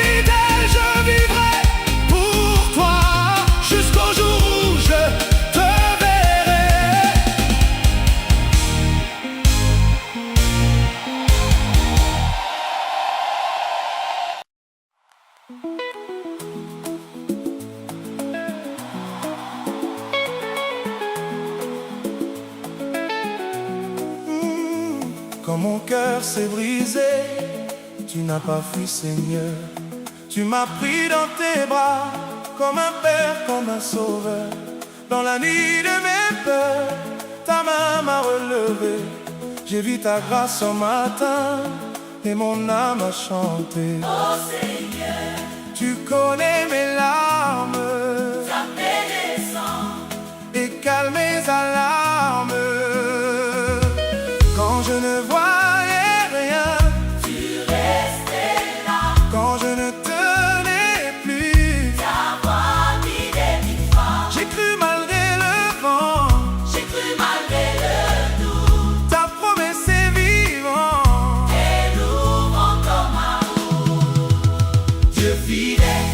fidèle, je vivrai pour toi jusqu'au jour où je te verrai. Quand mon cœur s'est brisé, tu n'as pas fui, Seigneur. Tu m'as pris dans tes bras, comme un père, comme un sauveur. Dans la nuit de mes peurs, ta main m'a relevé. J'ai vu ta grâce au matin, et mon âme a chanté. Oh Seigneur, Tu connais mes larmes, ta paix descend. et calme mes alarmes. Quand je ne voyais rien, Tu restais là, quand je ne tenais plus, ta voix guidait mille fois. j'ai cru malgré le vent, J'ai cru malgré le doute, ta promesse est vivante. et l'ouvre encore ma route. Dieu fidèle,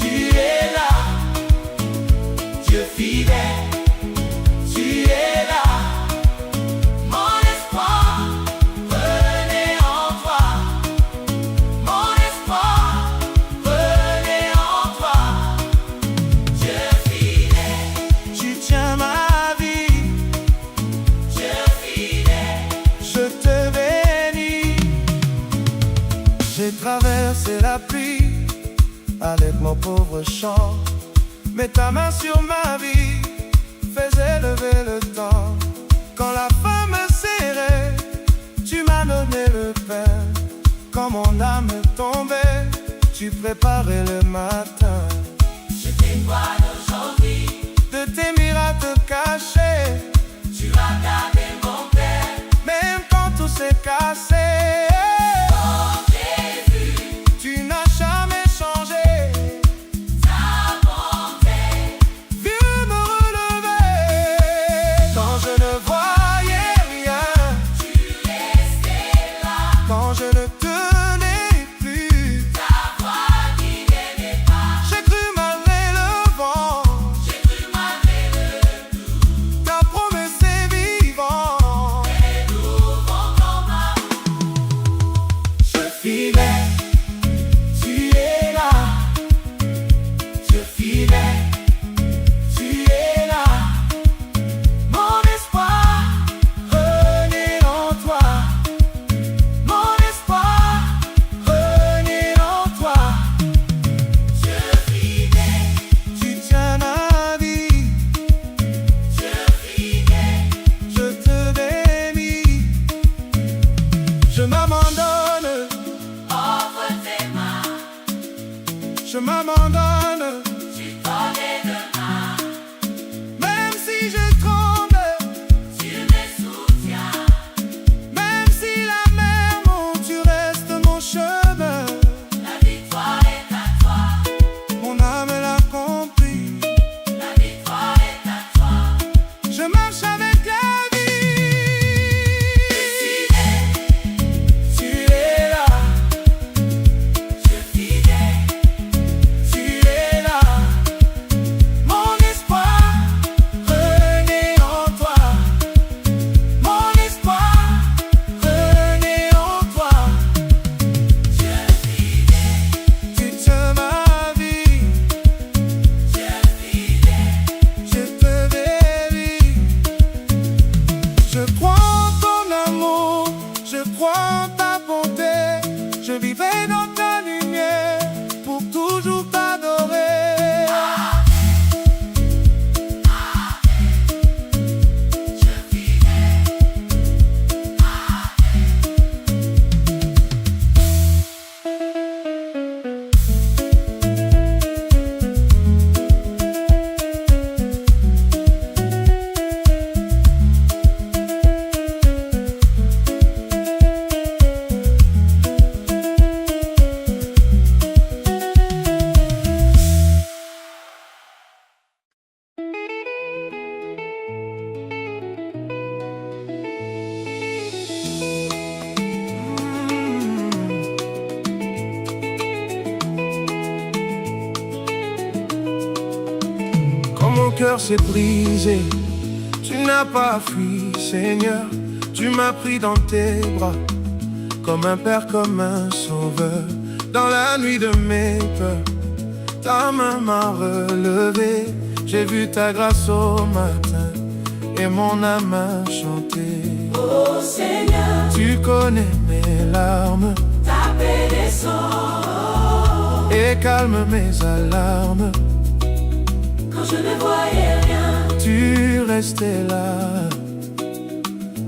tu es là. Dieu fidèle, tu es là. Mon espoir Venez en toi. Mon espoir Venez en toi. Dieu fidèle, Tu tiens ma vie, Dieu fidèle. je te bénis. J'ai traversé la pluie avec mon pauvre chant, mais ta main sur ma vie faisait lever le temps. Quand la faim me serrait, tu m'as donné le pain. Quand mon âme tombait, tu préparais le matin. Je témoigne aujourd'hui, De tes miracles cachés, tu as gardé mon père. même quand tout s'est cassé. Oh Jésus, Tu n'as jamais changé, ta bonté. viens me relever. Quand je ne voyais rien, Tu restais là, quand je ne tenais plus, ta voix guidait mes pas. j'ai cru malgré le vent, J'ai cru malgré le doute, ta promesse est vivante. et l'ouvre encore ma route. Dieu fidèle, tu es là. Dieu fidèle, tu es là. Mon espoir, Venez en toi. mon espoir, Venez en toi. Dieu fidèle, tu tiens ma vie, Dieu fidèle, je te bénis. Je m'abandonne, offre tes mains, je m'abandonne. tu connais demain. Même si je tremble, Tu me soutiens, même si la mer monte, tu restes mon chemin. la victoire est à toi, Mon âme l'a compris, la victoire est à toi. je marche avec la vie. Tu es là. Dieu fidèle, Tu es là. cœur s'est brisé. Tu n'as pas fui, Seigneur. Tu m'as pris dans tes bras, comme un père, comme un sauveur. Dans la nuit de mes peurs, ta main m'a relevé. J'ai vu ta grâce au matin et mon âme a chanté. Oh Seigneur, tu connais mes larmes, ta paix descend et calme mes alarmes. Quand je ne voyais rien, tu restais là.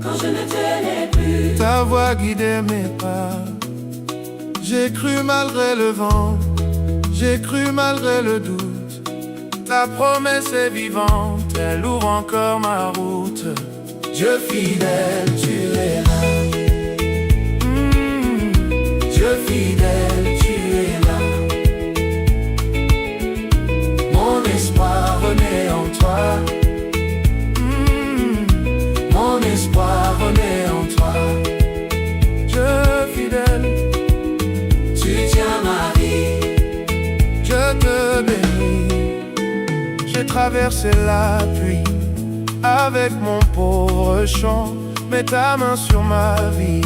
Quand je ne tenais plus, ta voix guidait mes pas. J'ai cru malgré le vent, j'ai cru malgré le doute. Ta promesse est vivante, elle ouvre encore ma route. Dieu fidèle, tu es là. Dieu fidèle, tu es là. Mon espoir renaît en toi. Mon espoir renaît en toi. Dieu fidèle, tu tiens ma vie. Je te bénis. J'ai traversé la pluie avec mon pauvre chant, mais ta main sur ma vie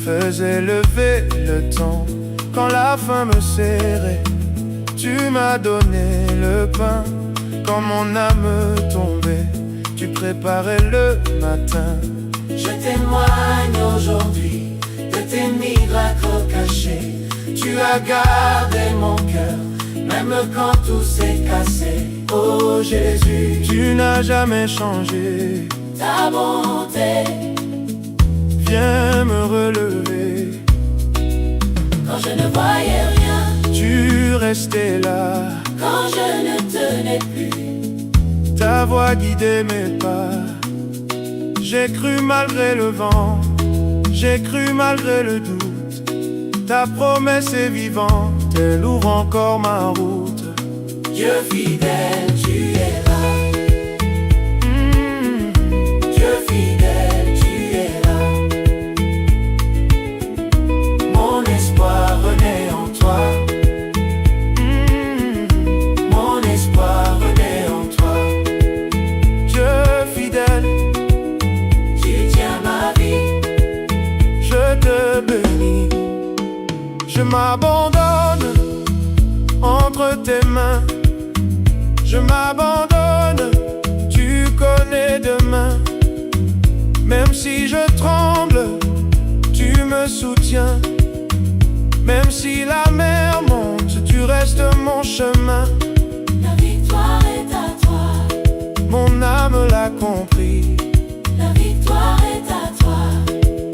faisait lever le temps. Quand la faim me serrait, tu m'as donné le pain. Quand mon âme tombait, tu préparais le matin. Je témoigne aujourd'hui de tes miracles cachés. Tu as gardé mon cœur, même quand tout s'est cassé. Oh Jésus, tu n'as jamais changé. Ta bonté viens me relever. Quand je ne voyais rien, tu restais là. Quand je ne tenais plus, ta voix guidait mes pas. J'ai cru malgré le vent, j'ai cru malgré le doute. Ta promesse est vivante, elle ouvre encore ma route. Dieu fidèle, tu es là. Dieu fidèle, tu es là. Mon espoir renaît en toi. Mon espoir renaît en toi. Dieu fidèle, tu tiens ma vie. Je te bénis. Je m'abandonne entre tes mains. Je m'abandonne, tu connais demain. Même si je tremble, tu me soutiens. Même si la mer monte, tu restes mon chemin. La victoire est à toi. Mon âme l'a compris. La victoire est à toi.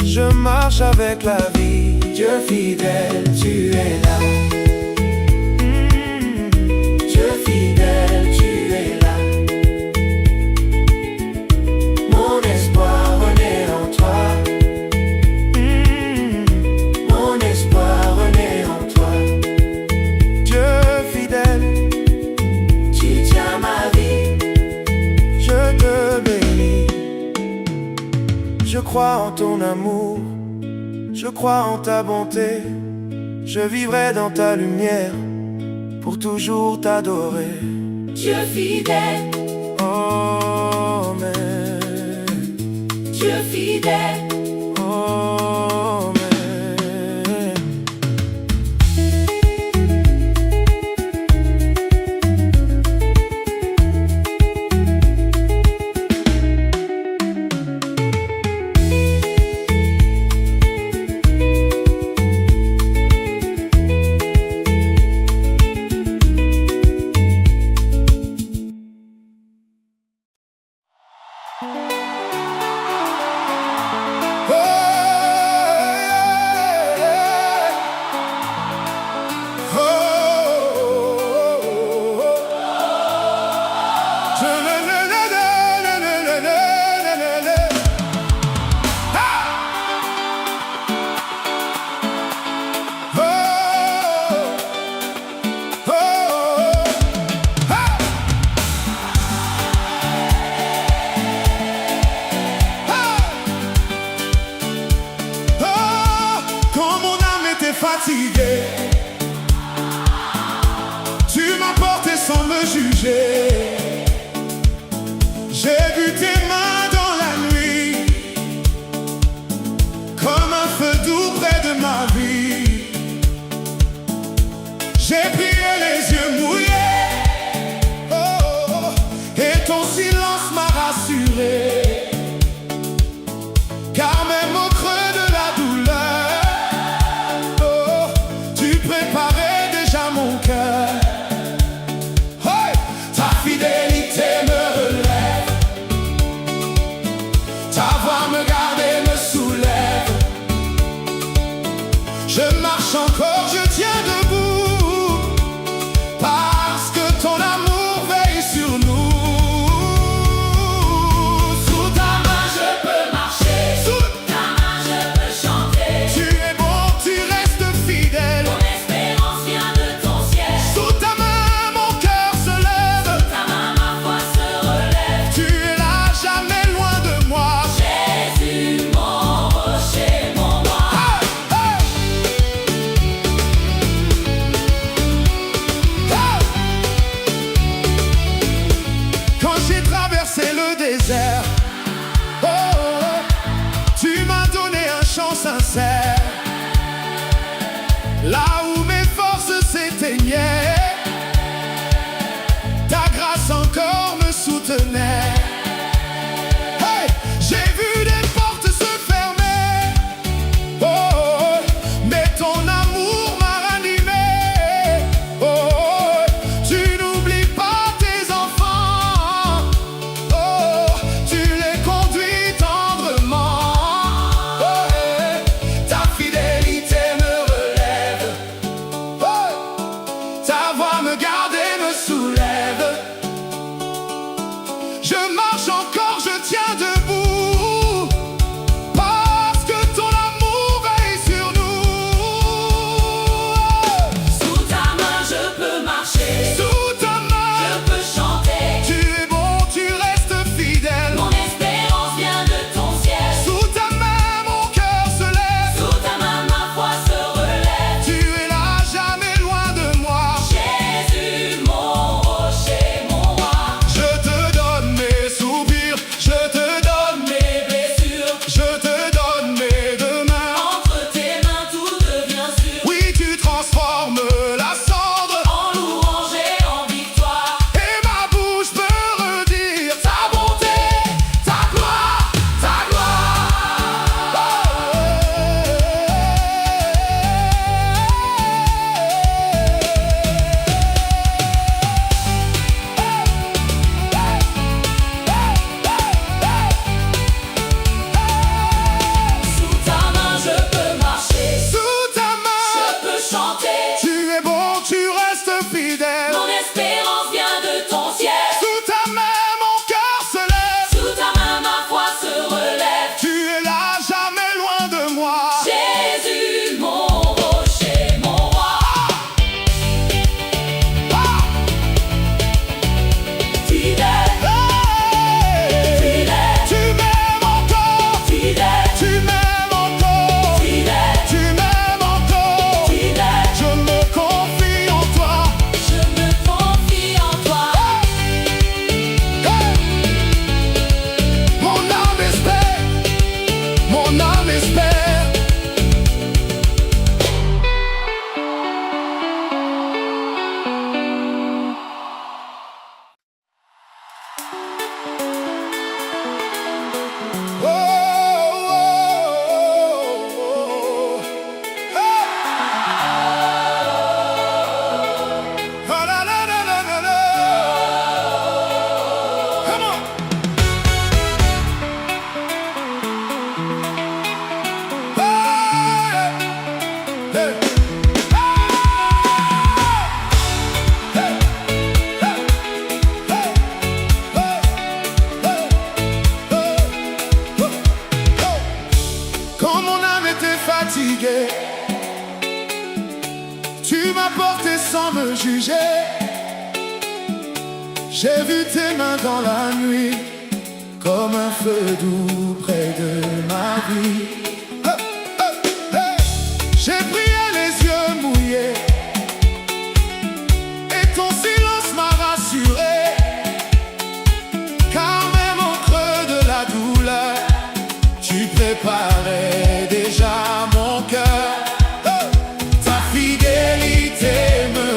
Je marche avec la vie. Dieu fidèle, tu es là. Dieu fidèle, tu es là. Mon espoir renaît en toi. Mon espoir renaît en toi. Dieu fidèle, tu tiens ma vie. Je te bénis. Je crois en ton amour, je crois en ta bonté. Je vivrai dans ta lumière pour toujours t'adorer. Dieu fidèle, oh mais Dieu fidèle, oh mais fatigué, tu m'as porté sans me juger. J'ai prié les yeux mouillés, oh, oh, oh, et ton silence m'a rassuré. Car même au creux de la douleur, oh, tu préparais déjà mon cœur. Oh, ta fidélité me relève, ta voix me garde et me soulève. Je marche encore, je tiens debout, parce que ton amour veille sur nous. Sous ta main je peux marcher, sous ta main je peux chanter. Tu es bon, tu restes fidèle, Mon espérance vient de ton ciel. sous ta main mon cœur se lève. Sous ta main ma foi se relève. Tu es là, jamais loin de moi. Jésus, mon rocher, mon roi. Oh, oh. Oh. Quand j'ai traversé le désert, oh, oh, tu m'as donné un chant sincère. Là où mes forces s'éteignaient, ta grâce encore me soutenait. Hey, j'ai vu des portes se fermer, oh, oh, mais ton amour m'a ranimé. Oh, oh, tu n'oublies pas tes enfants, oh, tu les conduis tendrement. Oh, hey, ta fidélité me relève, oh, ta voix me garde et me soulève. Je marche encore, je tiens debout, parce que ton amour veille sur nous. Sous ta main je peux marcher. Sous ta main, Je peux chanter. tu es bon, tu restes fidèle. Mon espérance vient de ton ciel. Sous ta main, mon cœur se lève. Sous ta main ma foi se relève. Tu es là, jamais loin de moi. Jésus, mon rocher, mon roi. Je te donne mes soupirs, je te donne Mes blessures, je te donne mes deux mains. entre tes mains tout devient sûr. Oui, tu transformes la cendre, En louange et en victoire. et ma bouche peut redire ta bonté, ta gloire, ta Sous ta main je peux marcher. Sous ta Je main, peux chanter. tu es bon, tu restes fidèle. Mon espérance vient de ton ciel. Sous ta main, mon cœur se lève. Sous ta main ma foi se relève. Tu es là, jamais loin de moi. Jésus, mon rocher, mon roi. Fidèle, Hey! fidèle, Tu m'aimes encore, fidèle, tu m'aimes encore, fidèle, tu m'aimes encore. fidèle. Je me confie en toi. Je me confie en toi. Hey! Mon âme espère, mon âme espère. Oh, oh, oh, oh. Hey! Ah, la, la, la, la, la, la. Come on. Hey! Hey! Quand mon âme était fatiguée, tu m'as porté sans me juger. J'ai vu tes mains dans la nuit, comme un feu doux près de ma vie. J'ai prié les yeux mouillés, et ton silence m'a rassuré. Car même au creux de la douleur, tu préparais déjà mon cœur. Ta fidélité me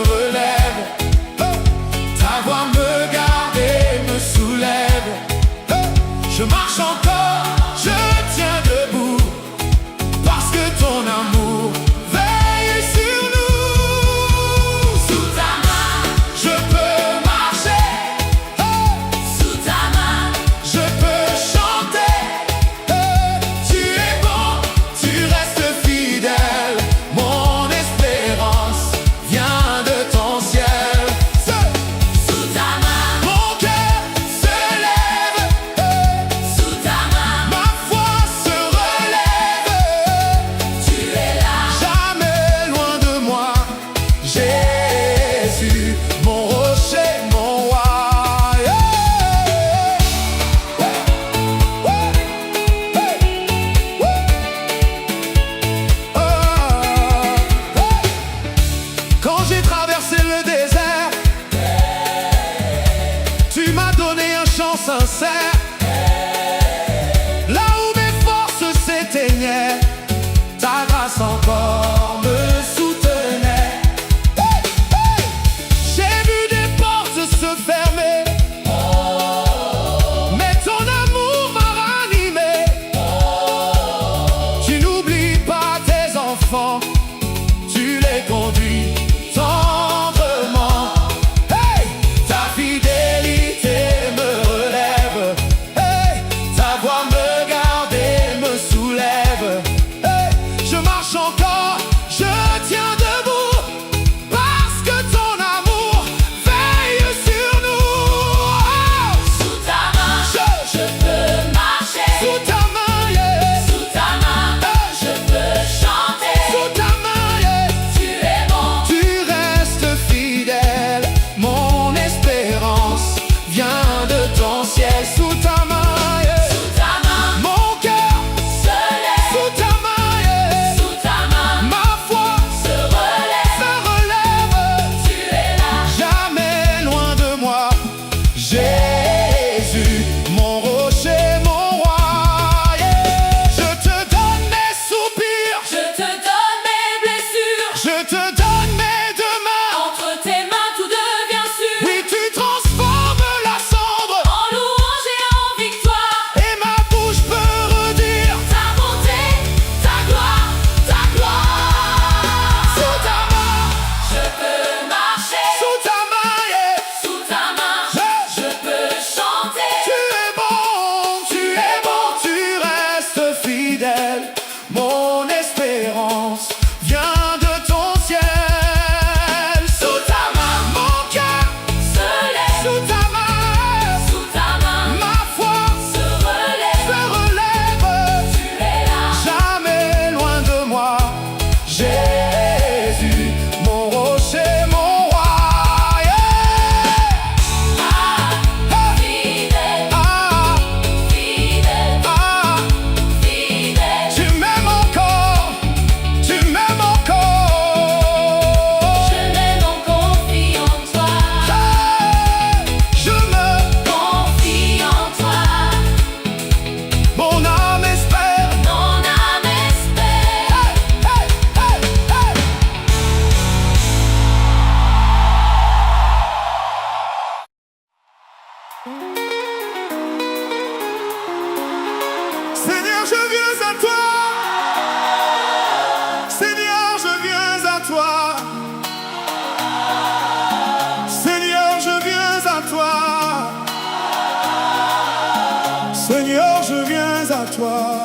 toi.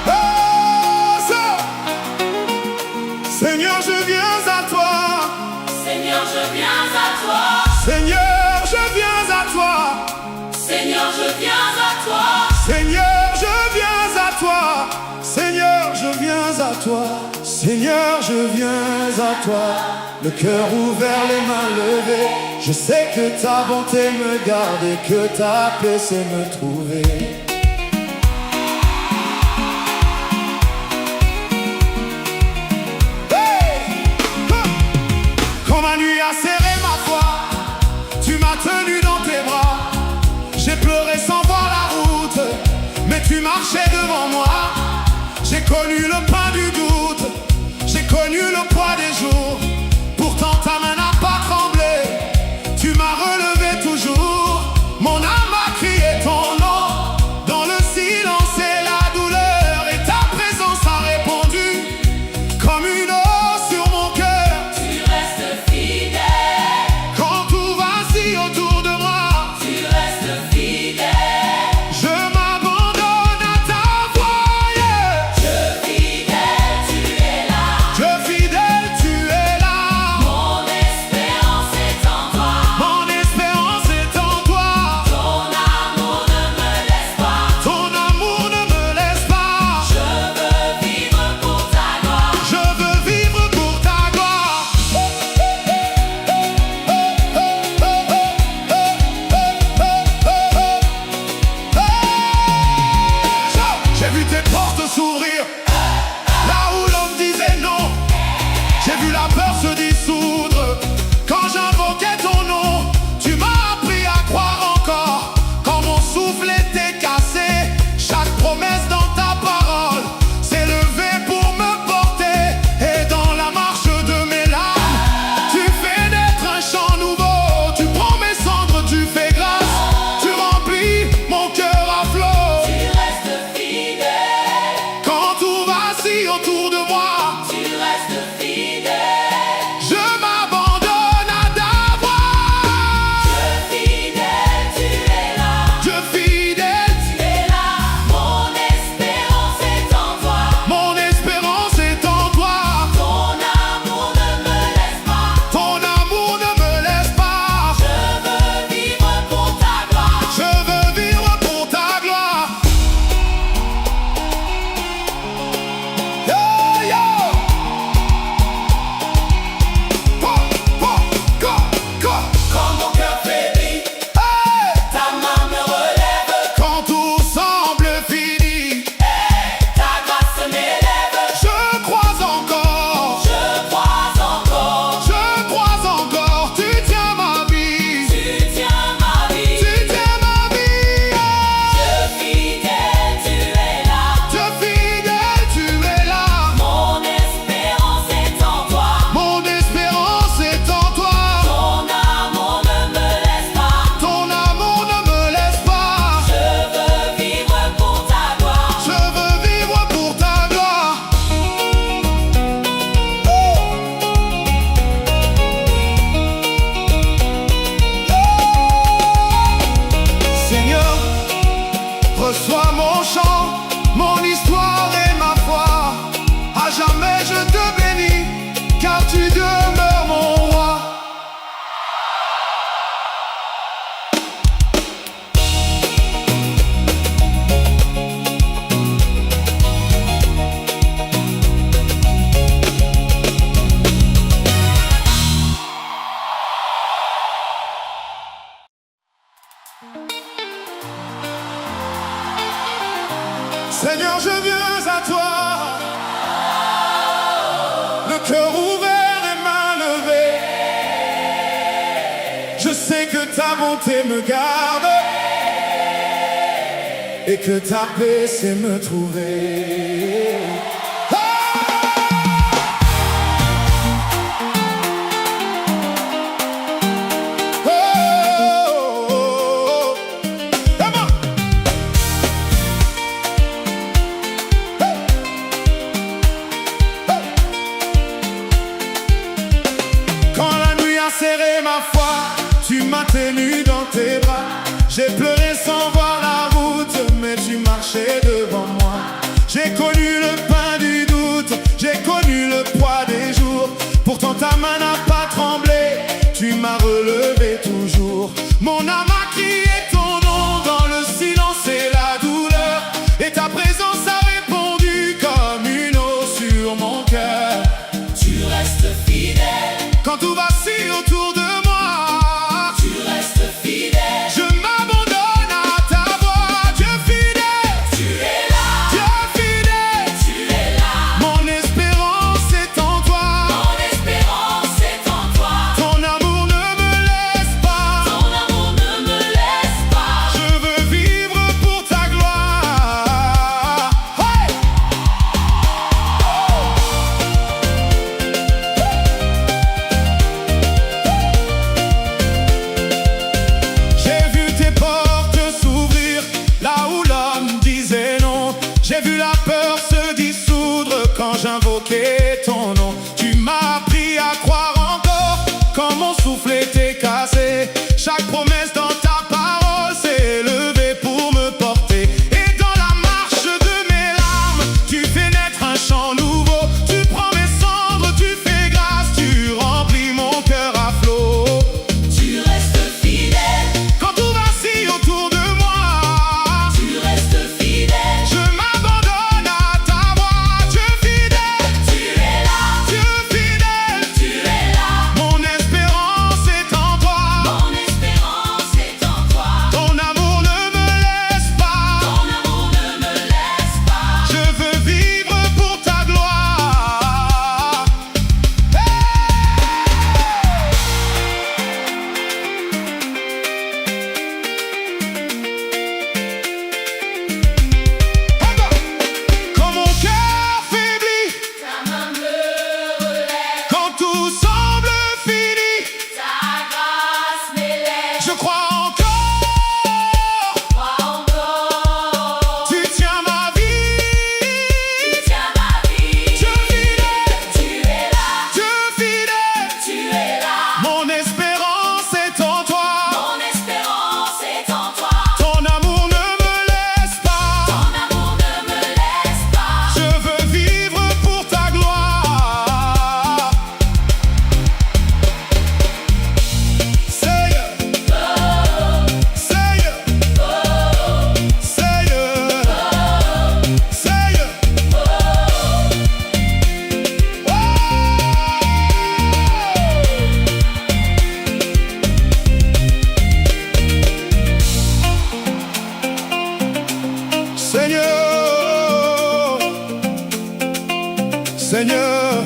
Oh, ça. Seigneur, je viens à toi. Seigneur, je viens à toi. Seigneur, je viens à toi. Seigneur, je viens à toi. Seigneur, je viens à toi. Seigneur, je viens à toi. Seigneur, je viens à toi. Le cœur ouvert, les mains levées. Je sais que ta bonté me garde et que ta paix sait me trouver. Quand ma nuit a serré ma foi, tu m'as tenu dans tes bras. J'ai pleuré sans voir la route, mais tu marchais devant moi. J'ai connu le pain du doute, j'ai connu le poids des jours. Pourtant ta main n'a pas tremblé, tu m'as relevé toujours. Mon âme a crié ton nom, dans le silence et la douleur. Et ta présence a répondu, comme une eau sur mon cœur. Tu restes fidèle. Quand tout vacille autour de moi, Tu restes fidèle. je m'abandonne à ta voix, yeah. Dieu fidèle, tu es là. Dieu fidèle, tu es là. Mon espérance est en toi. Mon espérance est en toi. Ton amour ne me laisse pas. Ton amour ne me laisse pas. Je veux vivre pour ta gloire. Je veux vivre pour ta gloire. J'ai vu tes portes s'ouvrir là où l'homme disait non. J'ai vu la peur se dissoudre quand j'invoquais ton nom. Tu m'as appris à croire encore quand mon souffle était cassé. Chaque promesse dans ta parole s'est levée pour me porter. Et dans la marche de mes larmes, tu fais naître un chant nouveau. Tu prends mes cendres, tu fais grâce. Tu remplis mon cœur à flot. Tu restes fidèle. Quand tout vacille autour de moi, Tu restes fidèle. je m'abandonne à ta voix. Dieu fidèle, tu es là. Dieu fidèle, Tu es là. Mon espérance est en toi. mon espérance est en toi. Ton amour ne me laisse pas. Ton amour ne me laisse pas. Je veux vivre pour ta gloire. Je veux vivre pour ta gloire. Yo, yo. Go. Quand mon cœur faiblit, Hey. ta main me relève. Quand tout semble fini, Ta grâce m'élève. je crois encore. Je crois encore. Je crois encore. Tu tiens ma vie. Tu tiens ma vie. Tu tiens ma vie. Dieu fidèle, tu es là. Dieu fidèle, tu es là. Mon espérance est en toi. Mon espérance est en toi. Ton amour ne me laisse pas. Ton amour ne me laisse pas. Je veux vivre pour ta gloire. Je veux vivre pour ta gloire. Seigneur, reçois mon chant, mon histoire et ma foi. À jamais je te bénis, car tu demeures mon roi. Seigneur, je viens à toi, le cœur ouvert, les mains levées. Je sais que ta bonté me garde et que ta paix sait me trouver. Serré ma foi, tu m'as tenu dans tes bras. J'ai pleuré sans voir la route, mais Pourtant ta main n'a pas tremblé, tu m'as relevé toujours. Mon âme a crié ton nom dans le silence et la douleur, et ta présence a répondu comme une eau sur mon cœur. Tu restes fidèle. Quand tout vacille autour de moi, Tu restes fidèle. je m'abandonne à ta voix. Dieu fidèle, Tu es là. Dieu fidèle, Tu es là. mon espérance est en toi. Mon espérance est en toi. Ton amour ne me laisse pas. Ton amour ne me laisse pas. Je veux vivre pour ta gloire. Hey! J'ai vu tes portes s'ouvrir là où l'homme disait non. J'ai vu la peur se dissoudre quand j'invoquais ton nom. Tu m'as appris à croire encore quand mon souffle était cassé. Chaque promesse dans ta parole s'est élevée pour me porter. Et dans la marche de mes larmes, tu fais naître un chant nouveau. Tu prends mes cendres, tu fais grâce, tu remplis mon cœur à flot. Tu restes fidèle. Quand tout vacille autour de moi, Tu restes fidèle. je m'abandonne à ta voix. Dieu fidèle, Tu es là. Dieu fidèle, Tu es là. mon espérance est en toi. Mon espérance est en toi. Ton amour ne me laisse pas. Ton amour ne me laisse pas. Je veux vivre pour ta gloire. Quand mon cœur faiblit, Ta main me relève. quand tout semble fini, Ta grâce m'élève. je crois encore. Crois encore. Tu tiens ma vie. Tu tiens ma vie. Dieu fidèle, Tu es là. Dieu fidèle, Tu es là. mon espérance est en toi. Mon espérance est en toi. Ton amour ne me laisse pas. Ton amour ne me laisse pas. Je veux vivre pour ta gloire. Seigneur, Seigneur, Seigneur, Seigneur. Seigneur, Seigneur.